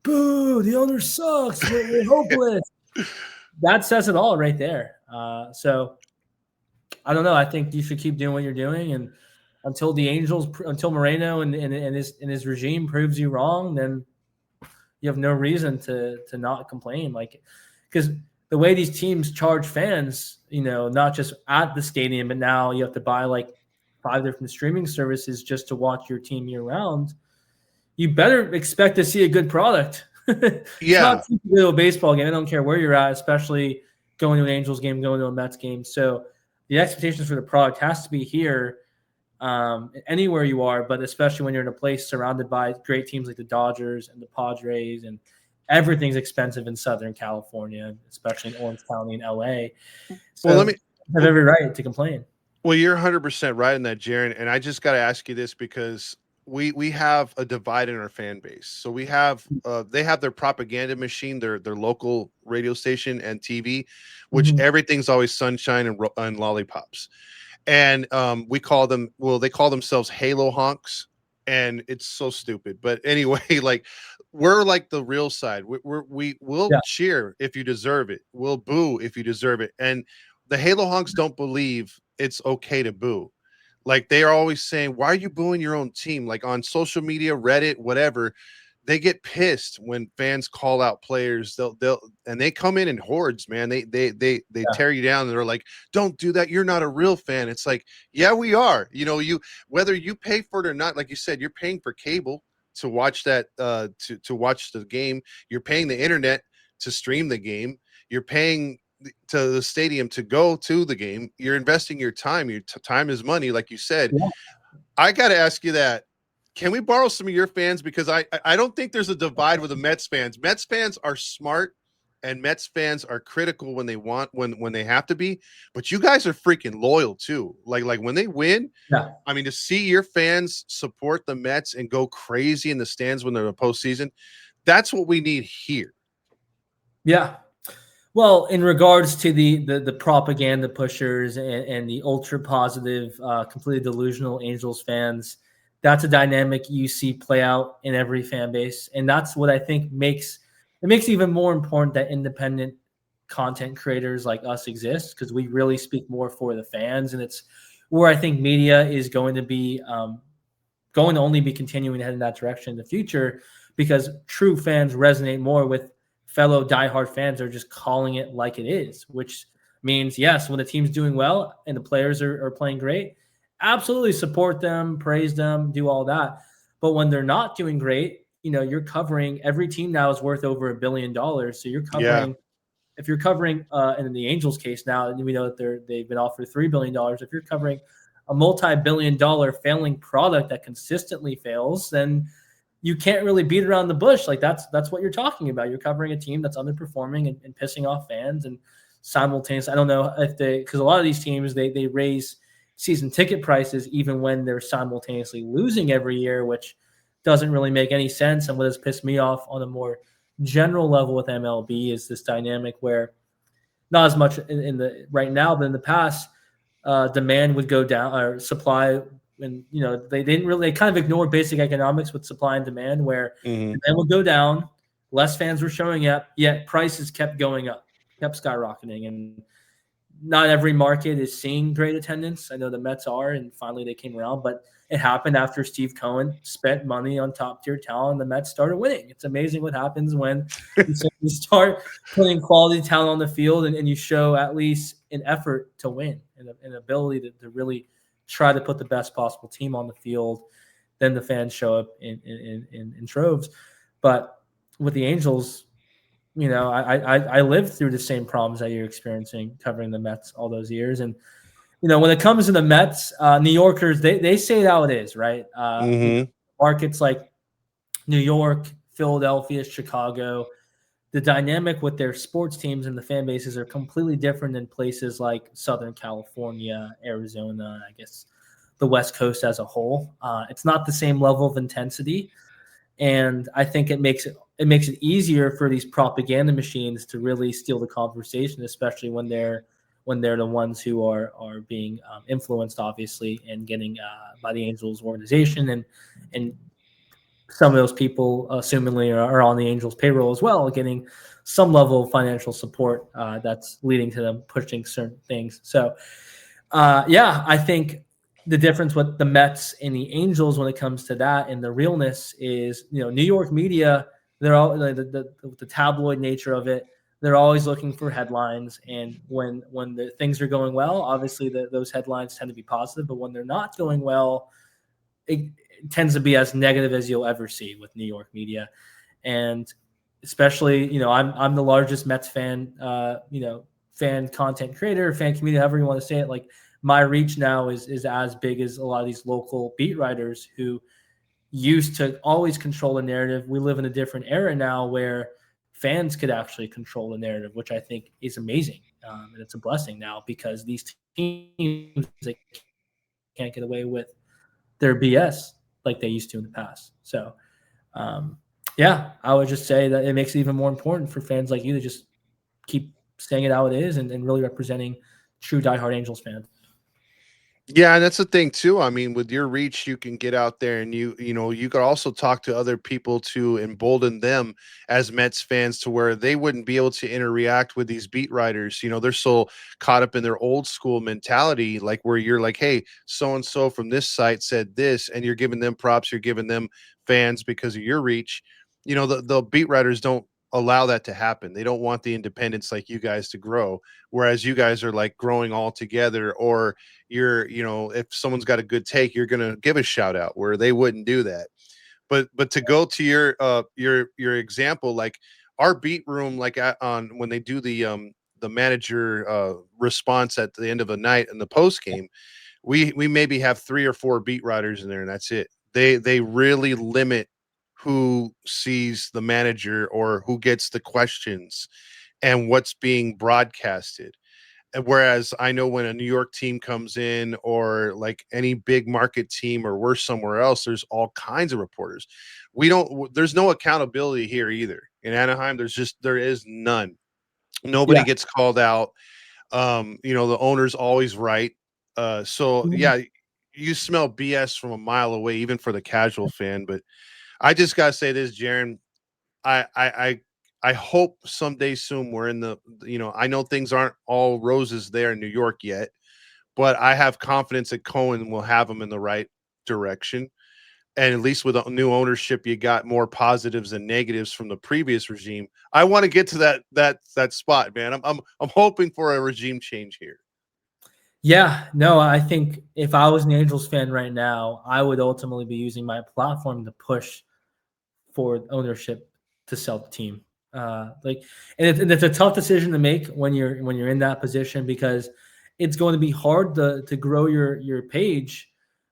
boo. The owner sucks. We're hopeless. That says it all right there. So I don't know. I think you should keep doing what you're doing, and until Moreno and his regime proves you wrong, then you have no reason to not complain. Like, because the way these teams charge fans, not just at the stadium, but now you have to buy like 5 different streaming services just to watch your team year round. You better expect to see a good product. It's Yeah. not cheap to go to a baseball game. I don't care where you're at, especially going to an Angels game, going to a Mets game. So the expectations for the product has to be here anywhere you are, but especially when you're in a place surrounded by great teams like the Dodgers and the Padres, and everything's expensive in Southern California, especially in Orange County and LA. So Well, you have every right to complain. well, you're 100% right in that, Jaron. And I just got to ask you this, because we have a divide in our fan base. So they have their propaganda machine, their local radio station and TV, which Mhm. everything's always sunshine and lollipops. And they call themselves Halo honks, and it's so stupid. But anyway, like, we're like the real side. We'll Yeah, cheer if you deserve it, we'll boo if you deserve it. And the Halo honks don't believe it's okay to boo. Like, they are always saying, why are you booing your own team? Like, on social media, Reddit, whatever, they get pissed when fans call out players. They come in hordes, man. They yeah, tear you down, and they're like, don't do that, you're not a real fan. It's like, yeah, we are. You whether you pay for it or not, like you said, you're paying for cable to watch that, to watch the game. You're paying the internet to stream the game. You're paying to the stadium to go to the game. You're investing your time. Time is money, like you said. yeah. I got to ask you that. Can we borrow some of your fans? Because I don't think there's a divide with the Mets fans. Mets fans are smart, and Mets fans are critical when they have to be. But you guys are freaking loyal too. Like when they win, Yeah. I mean, to see your fans support the Mets and go crazy in the stands when they're in the postseason, that's what we need here. Yeah. Well, in regards to the propaganda pushers and the ultra positive, completely delusional Angels fans, that's a dynamic you see play out in every fan base, and that's what I think makes it even more important that independent content creators like us exist, because we really speak more for the fans, and it's where I think media is going to only be continuing to head in that direction in the future, because true fans resonate more with fellow diehard fans are just calling it like it is, which means, yes, when the team's doing well and the players are playing great, absolutely support them, praise them, do all that. But when they're not doing great, you're covering, every team now is worth over $1 billion. So you're Yeah. covering, if you're covering, and in the Angels case now, we know that they've been offered $3 billion. If you're covering a multi-billion-dollar failing product that consistently fails, then you can't really beat around the bush. Like that's what you're talking about. You're covering a team that's underperforming and pissing off fans, and simultaneously, I don't know if because a lot of these teams they raise season ticket prices even when they're simultaneously losing every year, which doesn't really make any sense. And what has pissed me off on a more general level with MLB is this dynamic where, not as much in the right now, but in the past, demand would go down, or supply, and they didn't really, they kind of ignored basic economics with supply and demand, where Hmm. demand would go down, less fans were showing up, yet prices kept going up, kept skyrocketing. And not every market is seeing great attendance. I know the Mets are, and finally they came around, but it happened after Steve Cohen spent money on top tier talent and the Mets started winning. It's amazing what happens when you start putting quality talent on the field, and you show at least an effort to win, and an ability to really try to put the best possible team on the field. Then the fans show up in troves. But with the Angels, I lived through the same problems that you're experiencing covering the Mets all those years. And when it comes to the Mets, New Yorkers, they say it how it is, right? Hmm. Markets like New York, Philadelphia, Chicago, the dynamic with their sports teams and the fan bases are completely different than places like Southern California, Arizona, I guess the West Coast as a whole. It's not the same level of intensity, and I think it makes it easier for these propaganda machines to really steal the conversation, especially when they're the ones who are being influenced, obviously, and getting by the Angels organization, and some of those people, assumingly, are on the Angels payroll as well, getting some level of financial support that's leading to them pushing certain things. So yeah, I think the difference with the Mets and the Angels when it comes to that and the realness is, New York media, they're all the tabloid nature of it. They're always looking for headlines, and when the things are going well, obviously those headlines tend to be positive. But when they're not going well, it tends to be as negative as you'll ever see with New York media. And especially, I'm the largest Mets fan, fan content creator, fan community, however you want to say it. Like, my reach now is as big as a lot of these local beat writers who used to always control the narrative. We live in a different era now where fans could actually control the narrative, which I think is amazing. And it's a blessing now, because these teams, they can't get away with their BS like they used to in the past. So, yeah, I would just say that it makes it even more important for fans like you to just keep saying it how it is, and really representing true diehard Angels fans. Yeah, and that's the thing too. I mean, with your reach, you can get out there and you could also talk to other people to embolden them as Mets fans to where they wouldn't be able to interact with these beat writers. They're so caught up in their old school mentality, like where you're like, hey, so and so from this site said this, and you're giving them props, you're giving them fans because of your reach. The beat writers don't allow that to happen. They don't want the independence like you guys to grow, whereas you guys are like growing all together. Or if someone's got a good take, you're gonna give a shout out where they wouldn't do that. But to go to your example, like our beat room, like on when they do the manager response at the end of a night in the post game, we maybe have three or four beat writers in there, and that's it. They really limit who sees the manager or who gets the questions and what's being broadcasted. And whereas I know when a New York team comes in, or like any big market team, or we're somewhere else, there's all kinds of reporters. There's no accountability here either. In Anaheim, there is none. Nobody Yeah. gets called out. The owner's always right. So Mhm. yeah, you smell BS from a mile away, even for the casual fan. But I just gotta say this, Jaron. I I I I hope someday soon we're in the. I know things aren't all roses there in New York yet, but I have confidence that Cohen will have them in the right direction. And at least with a new ownership, you got more positives than negatives from the previous regime. I want to get to that spot, man. I'm hoping for a regime change here. Yeah, no, I think if I was an Angels fan right now, I would ultimately be using my platform to push for ownership to sell the team. Like, and it's a tough decision to make when you're in that position because it's going to be hard to grow your page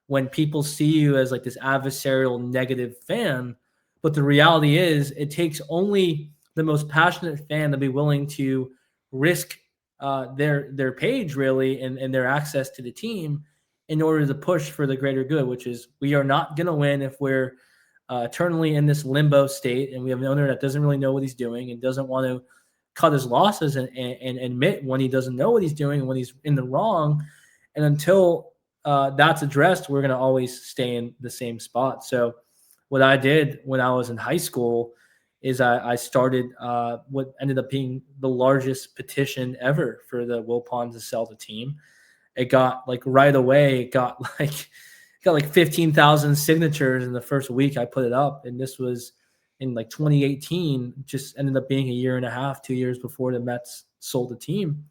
when people see you as like this adversarial negative fan. But the reality is, it takes only the most passionate fan to be willing to risk their page really and their access to the team in order to push for the greater good, which is we are not going to win if we're eternally in this limbo state, and we have an owner that doesn't really know what he's doing and doesn't want to cut his losses and admit when he doesn't know what he's doing and when he's in the wrong. And until that's addressed, we're going to always stay in the same spot. So, what I did when I was in high school is I started what ended up being the largest petition ever for the Wilpons to sell the team. It got like right away, it got like 15,000 signatures in the first week I put it up. And this was in like 2018, just ended up being a year and a half, 2 years before the Mets sold the team.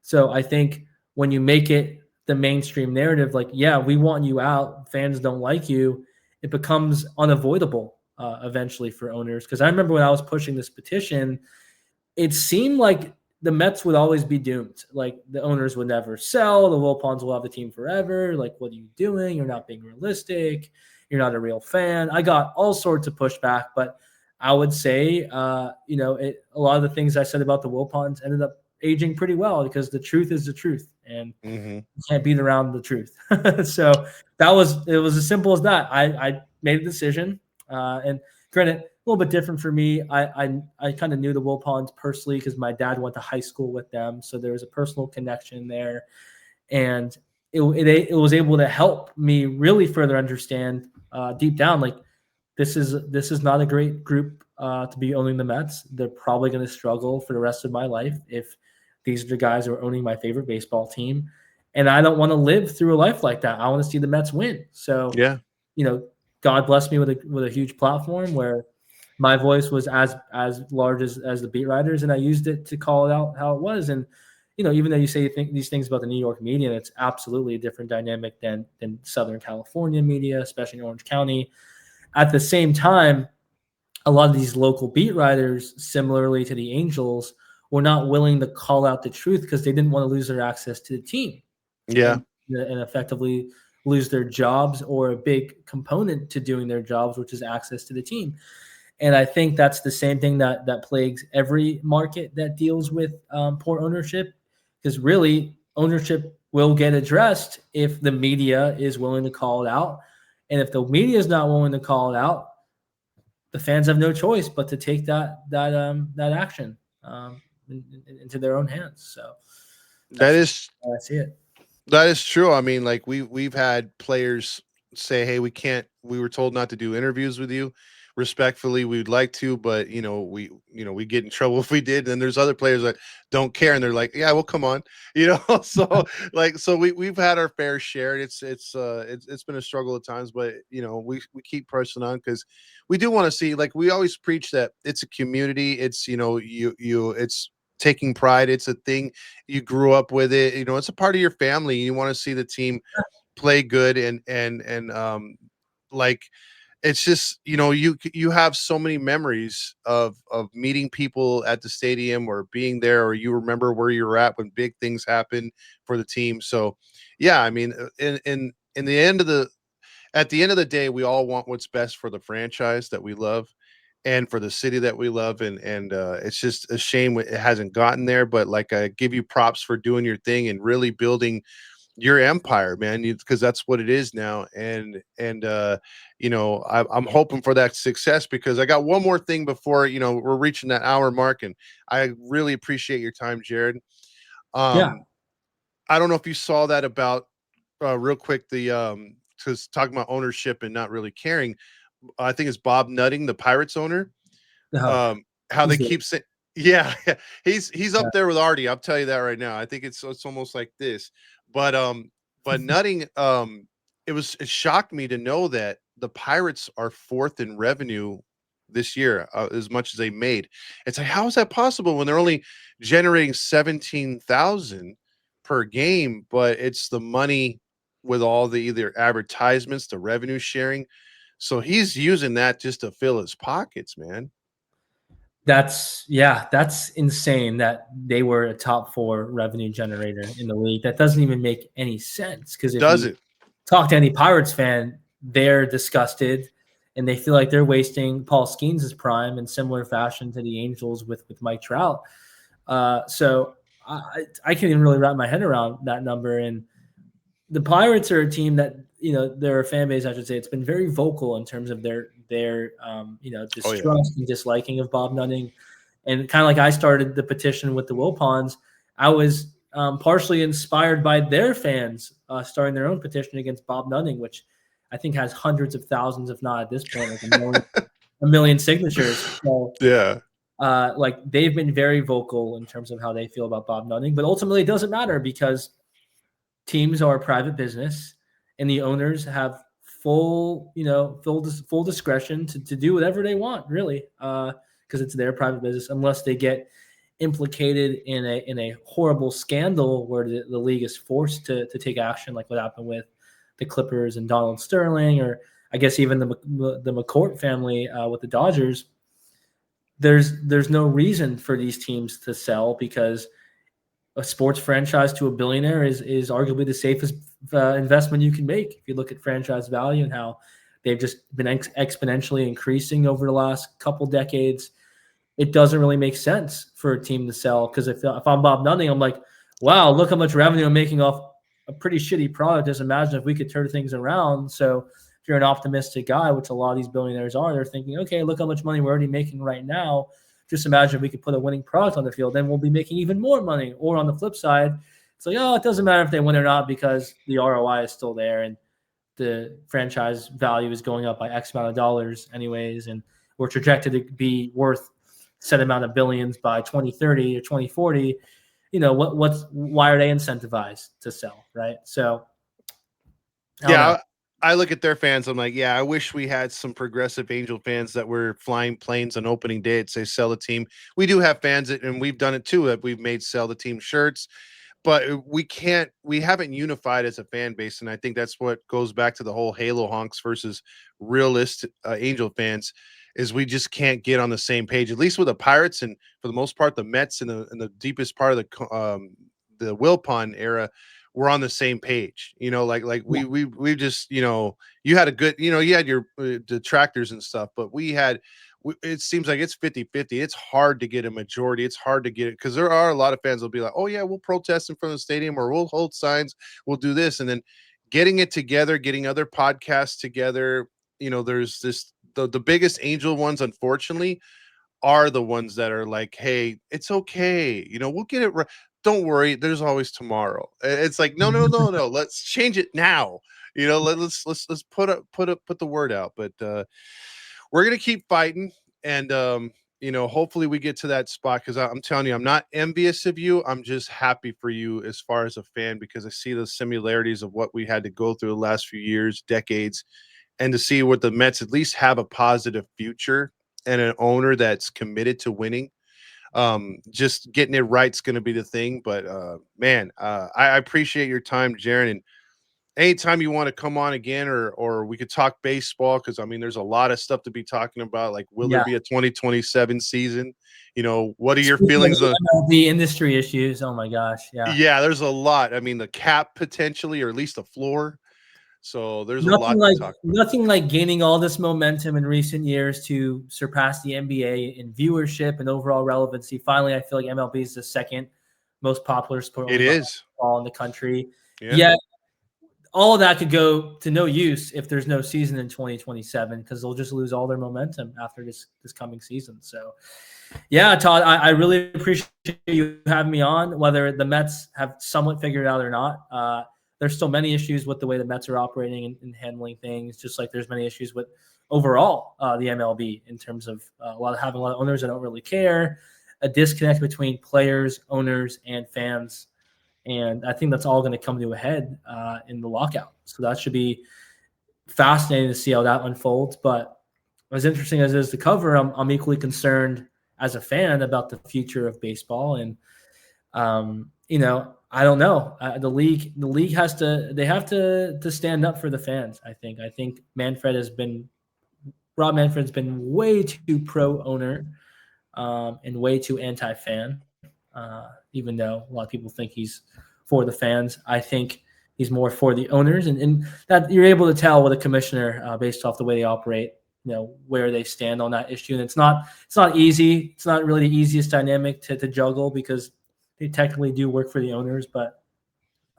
So I think when you make it the mainstream narrative, like, yeah, we want you out, fans don't like you, it becomes unavoidable eventually for owners. Because I remember when I was pushing this petition, it seemed like the Mets would always be doomed. Like the owners would never sell. The Wilpons will have the team forever. Like, what are you doing? You're not being realistic. You're not a real fan. I got all sorts of pushback, but I would say, a lot of the things I said about the Wilpons ended up aging pretty well because the truth is the truth, and Hmm. you can't beat around the truth. So it was as simple as that. I made a decision, and granted, a little bit different for me. I kind of knew the Wilpons personally because my dad went to high school with them, so there was a personal connection there, and it was able to help me really further understand deep down like this is not a great group to be owning the Mets. They're probably going to struggle for the rest of my life if these are the guys who are owning my favorite baseball team. And I don't want to live through a life like that. I want to see the Mets win. So, Yeah, God blessed me with a huge platform where my voice was as large as the beat writers, and I used it to call it out how it was. And even though you say you think these things about the New York media, it's absolutely a different dynamic than Southern California media, especially in Orange County. At the same time, a lot of these local beat writers, similarly to the Angels, were not willing to call out the truth because they didn't want to lose their access to the team yeah. and effectively lose their jobs or a big component to doing their jobs, which is access to the team. And I think that's the same thing that plagues every market that deals with poor ownership, because really ownership will get addressed if the media is willing to call it out. And if the media is not willing to call it out, the fans have no choice but to take that action into their own hands. So That that's is how I see it. That is true. I mean, like we've had players say, "Hey, we can't. We were told not to do interviews with you. Respectfully, we'd like to, but we get in trouble if we did." And there's other players that don't care, and they're like, "Yeah, well, come on," So we've had our fair share. It's been a struggle at times, but we keep pressing on because we do want to see. Like we always preach that it's a community. It's it's taking pride. It's a thing you grew up with it. It's a part of your family. You want to see the team play good and like it's just you have so many memories of meeting people at the stadium or being there, or you remember where you were at when big things happen for the team. So yeah, I mean, in the end of the at the end of the day, we all want what's best for the franchise that we love and for the city that we love, and it's just a shame it hasn't gotten there. But like, I give you props for doing your thing and really building your empire, man, because that's what it is now. And I'm hoping for that success, because I got one more thing before we're reaching that hour mark, and I really appreciate your time, Jared. Yeah. Um, I don't know if you saw that about real quick, the because talking about ownership and not really caring. I think it's Bob Nutting, the Pirates owner. Oh, How they he's the keep saying, yeah, he's yeah. up there with Artie. I'll tell you that right now. I think it's almost like this, but Nutting, it shocked me to know that the Pirates are fourth in revenue this year, as much as they made. It's like, how is that possible when they're only generating 17,000 per game? But it's the money with all the either advertisements, the revenue sharing. So he's using that just to fill his pockets, man. That's insane that they were a top 4 revenue generator in the league. That doesn't even make any sense, because if Does you it? talk to any Pirates fan, they're disgusted and they feel like they're wasting Paul Skeens' prime in similar fashion to the Angels with Mike Trout. So I can't even really wrap my head around that number. And the Pirates are a team that, their fan base, I should say, it's been very vocal in terms of their Oh yeah. distrust and disliking of Bob Nutting. And kind of like I started the petition with the Wilpons, I was partially inspired by their fans starting their own petition against Bob Nutting, which I think has hundreds of thousands, if not at this point, like a million signatures. So Yeah. like they've been very vocal in terms of how they feel about Bob Nutting, but ultimately it doesn't matter, because teams are a private business and the owners have full discretion to do whatever they want, really, because it's their private business, unless they get implicated in a horrible scandal where the league is forced to take action, like what happened with the Clippers and Donald Sterling, or I guess even the McCourt family with the Dodgers. There's no reason for these teams to sell, because a sports franchise to a billionaire is arguably the safest investment you can make. If you look at franchise value and how they've just been exponentially increasing over the last couple decades, it doesn't really make sense for a team to sell. Because if I'm Bob Nutting, I'm like, wow, look how much revenue I'm making off a pretty shitty product. Just imagine if we could turn things around. So if you're an optimistic guy, which a lot of these billionaires are, they're thinking, okay, look how much money we're already making right now. Just imagine if we could put a winning product on the field, then we'll be making even more money. Or on the flip side, it's like, oh, it doesn't matter if they win or not, because the ROI is still there and the franchise value is going up by X amount of dollars anyways, and we're projected to be worth set amount of billions by 2030 or 2040. Why are they incentivized to sell, right? So I don't know. Yeah. I look at their fans. I'm like, yeah, I wish we had some progressive Angel fans that were flying planes on opening day and say sell the team. We do have fans and we've done it too. That we've made sell the team shirts, but we haven't unified as a fan base. And I think that's what goes back to the whole Halo honks versus realist Angel fans, is we just can't get on the same page, at least with the Pirates. And for the most part, the Mets and the deepest part of the Wilpon era, we're on the same page. Like Yeah. we just, you had a good, you had your detractors and stuff, but it seems like it's 50-50. It's hard to get a majority. It's hard to get it, because there are a lot of fans will be like, oh yeah, we'll protest in front of the stadium, or we'll hold signs, we'll do this. And then getting it together, getting other podcasts together, there's the biggest Angel ones, unfortunately, are the ones that are like, hey, it's okay, we'll get it right. Don't worry, there's always tomorrow. It's like, no, no, no, no, let's change it now. Let's put the word out. But we're gonna keep fighting, and hopefully we get to that spot, because I'm telling you, I'm not envious of you. I'm just happy for you as far as a fan, because I see the similarities of what we had to go through the last few years, decades, and to see what the Mets at least have a positive future and an owner that's committed to winning. Just getting it right is going to be the thing. But man, I appreciate your time, Jaron. And anytime you want to come on again, or we could talk baseball, because I mean, there's a lot of stuff to be talking about. Like, will there Yeah. be a 2027 season? What are your Speaking of feelings on? MLB industry issues, oh my gosh, yeah. Yeah, there's a lot. I mean, the cap potentially, or at least a floor. So there's a Nothing lot to like talk about. nothing like gaining all this momentum in recent years to surpass the NBA in viewership and overall relevancy. Finally, I feel like MLB is the second most popular sport, It only behind is. football in the country. Yeah. Yet all of that could go to no use if there's no season in 2027 because they'll just lose all their momentum after this coming season. So, yeah, Todd, I really appreciate you having me on. Whether the Mets have somewhat figured it out or not, there's still many issues with the way the Mets are operating and handling things. Just like there's many issues with overall the MLB in terms of having a lot of owners that don't really care, a disconnect between players, owners, and fans. And I think that's all going to come to a head in the lockout. So that should be fascinating to see how that unfolds. But as interesting as it is to cover, I'm equally concerned as a fan about the future of baseball. And I don't know. The league has to stand up for the fans. I think Rob Manfred's been way too pro owner and way too anti fan. Even though a lot of people think he's for the fans, I think he's more for the owners, and that you're able to tell with a commissioner based off the way they operate, where they stand on that issue. And it's not easy. It's not really the easiest dynamic to juggle because they technically do work for the owners, but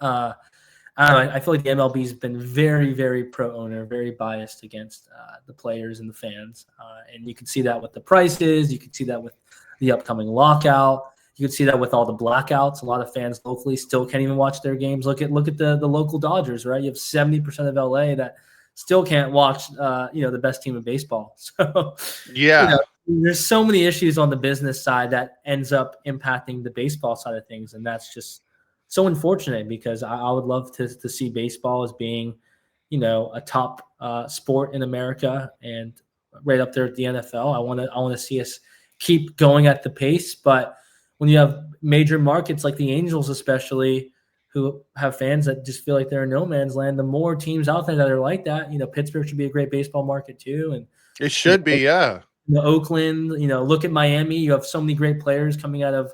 I don't know. I feel like the MLB has been very, very pro owner, very biased against the players and the fans, and you can see that with the prices. You can see that with the upcoming lockout. You can see that with all the blackouts. A lot of fans locally still can't even watch their games. Look at the local Dodgers, right? You have 70% of LA that still can't watch, the best team in baseball. So, Yeah. There's so many issues on the business side that ends up impacting the baseball side of things, and that's just so unfortunate because I would love to see baseball as being, a top sport in America and right up there at the NFL. I want to see us keep going at the pace, but when you have major markets like the Angels, especially, who have fans that just feel like they're in no man's land, the more teams out there that are like that, Pittsburgh should be a great baseball market too, and It should be, yeah. Oakland, look at Miami. You have so many great players coming out of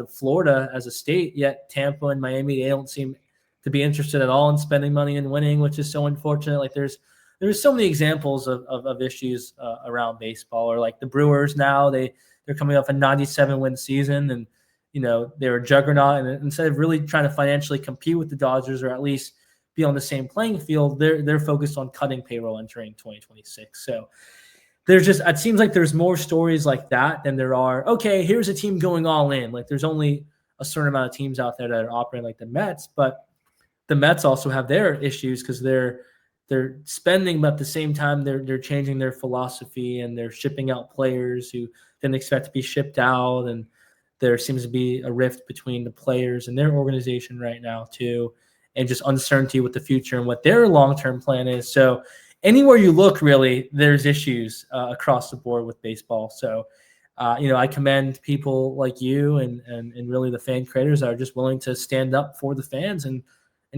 Florida as a state, yet Tampa and Miami, they don't seem to be interested at all in spending money and winning, which is so unfortunate. Like there's so many examples of issues around baseball, or like the Brewers now, they're coming off a 97 win season, and they're a juggernaut, and instead of really trying to financially compete with the Dodgers or at least be on the same playing field, they're focused on cutting payroll entering 2026. So it seems like there's more stories like that than there are, okay, here's a team going all in. Like there's only a certain amount of teams out there that are operating like the Mets, but the Mets also have their issues because they're spending, but at the same time they're changing their philosophy and they're shipping out players who didn't expect to be shipped out, and there seems to be a rift between the players and their organization right now too, and just uncertainty with the future and what their long-term plan is. So anywhere you look, really, there's issues across the board with baseball. So, I commend people like you and really the fan creators that are just willing to stand up for the fans and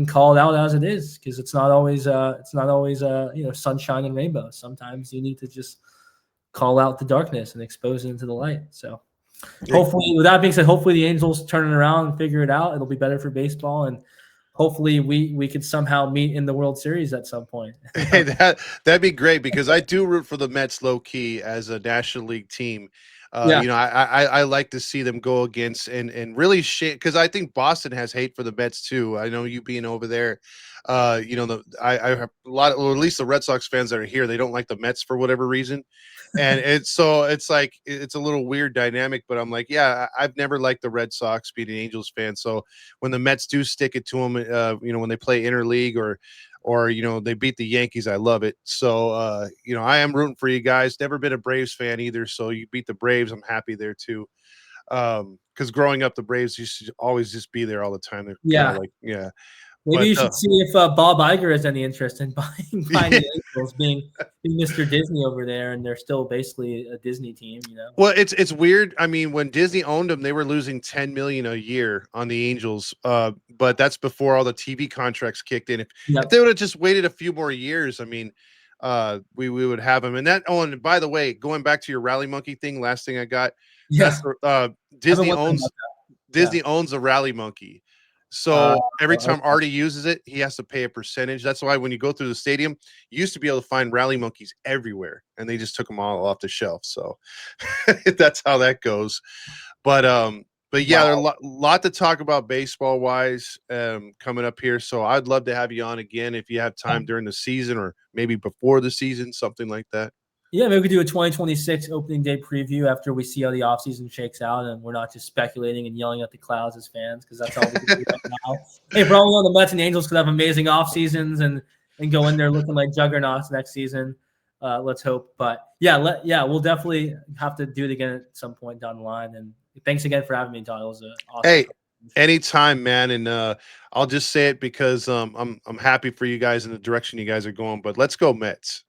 call it out as it is, because it's not always sunshine and rainbows. Sometimes you need to just call out the darkness and expose it into the light. So, hopefully, with that being said, hopefully the Angels turn it around and figure it out. It'll be better for baseball, and hopefully we could somehow meet in the World Series at some point. Hey, that'd be great, because I do root for the Mets low key as a National League team. Yeah. I like to see them go against and really shit, because I think Boston has hate for the Mets too. I know you being over there, I have a lot, or at least the Red Sox fans that are here, they don't like the Mets for whatever reason, and it's like it's a little weird dynamic. But I'm like, yeah, I've never liked the Red Sox, being an Angels fan. So when the Mets do stick it to them, when they play interleague or they beat the Yankees, I love it. So I am rooting for you guys. Never been a Braves fan either, so you beat the Braves, I'm happy there too. Because growing up, the Braves used to always just be there all the time. They're kind of like, yeah. Maybe But you should see if Bob Iger has any interest in buying the Angels, being Mr. Disney over there, and they're still basically a Disney team. Well, it's weird. I mean, when Disney owned them, they were losing 10 million a year on the Angels. But that's before all the TV contracts kicked in. If they would have just waited a few more years, I mean, we would have them. And that. Oh, and by the way, going back to your Rally Monkey thing, last thing I got. Yeah. That's Disney owns a Rally Monkey. So every time Artie uses it, he has to pay a percentage. That's why when you go through the stadium, you used to be able to find Rally Monkeys everywhere, and they just took them all off the shelf. So that's how that goes. But But yeah, there's a lot to talk about baseball wise coming up here. So I'd love to have you on again if you have time during the season or maybe before the season, something like that. Yeah, maybe we could do a 2026 opening day preview after we see how the offseason shakes out and we're not just speculating and yelling at the clouds as fans, because that's all we can do right now. Hey, for all we know, the Mets and Angels could have amazing off seasons and go in there looking like juggernauts next season. Let's hope. But yeah, we'll definitely have to do it again at some point down the line. And thanks again for having me, Todd. It was an awesome. Hey, anytime, man. And I'll just say it because I'm happy for you guys in the direction you guys are going. But let's go Mets.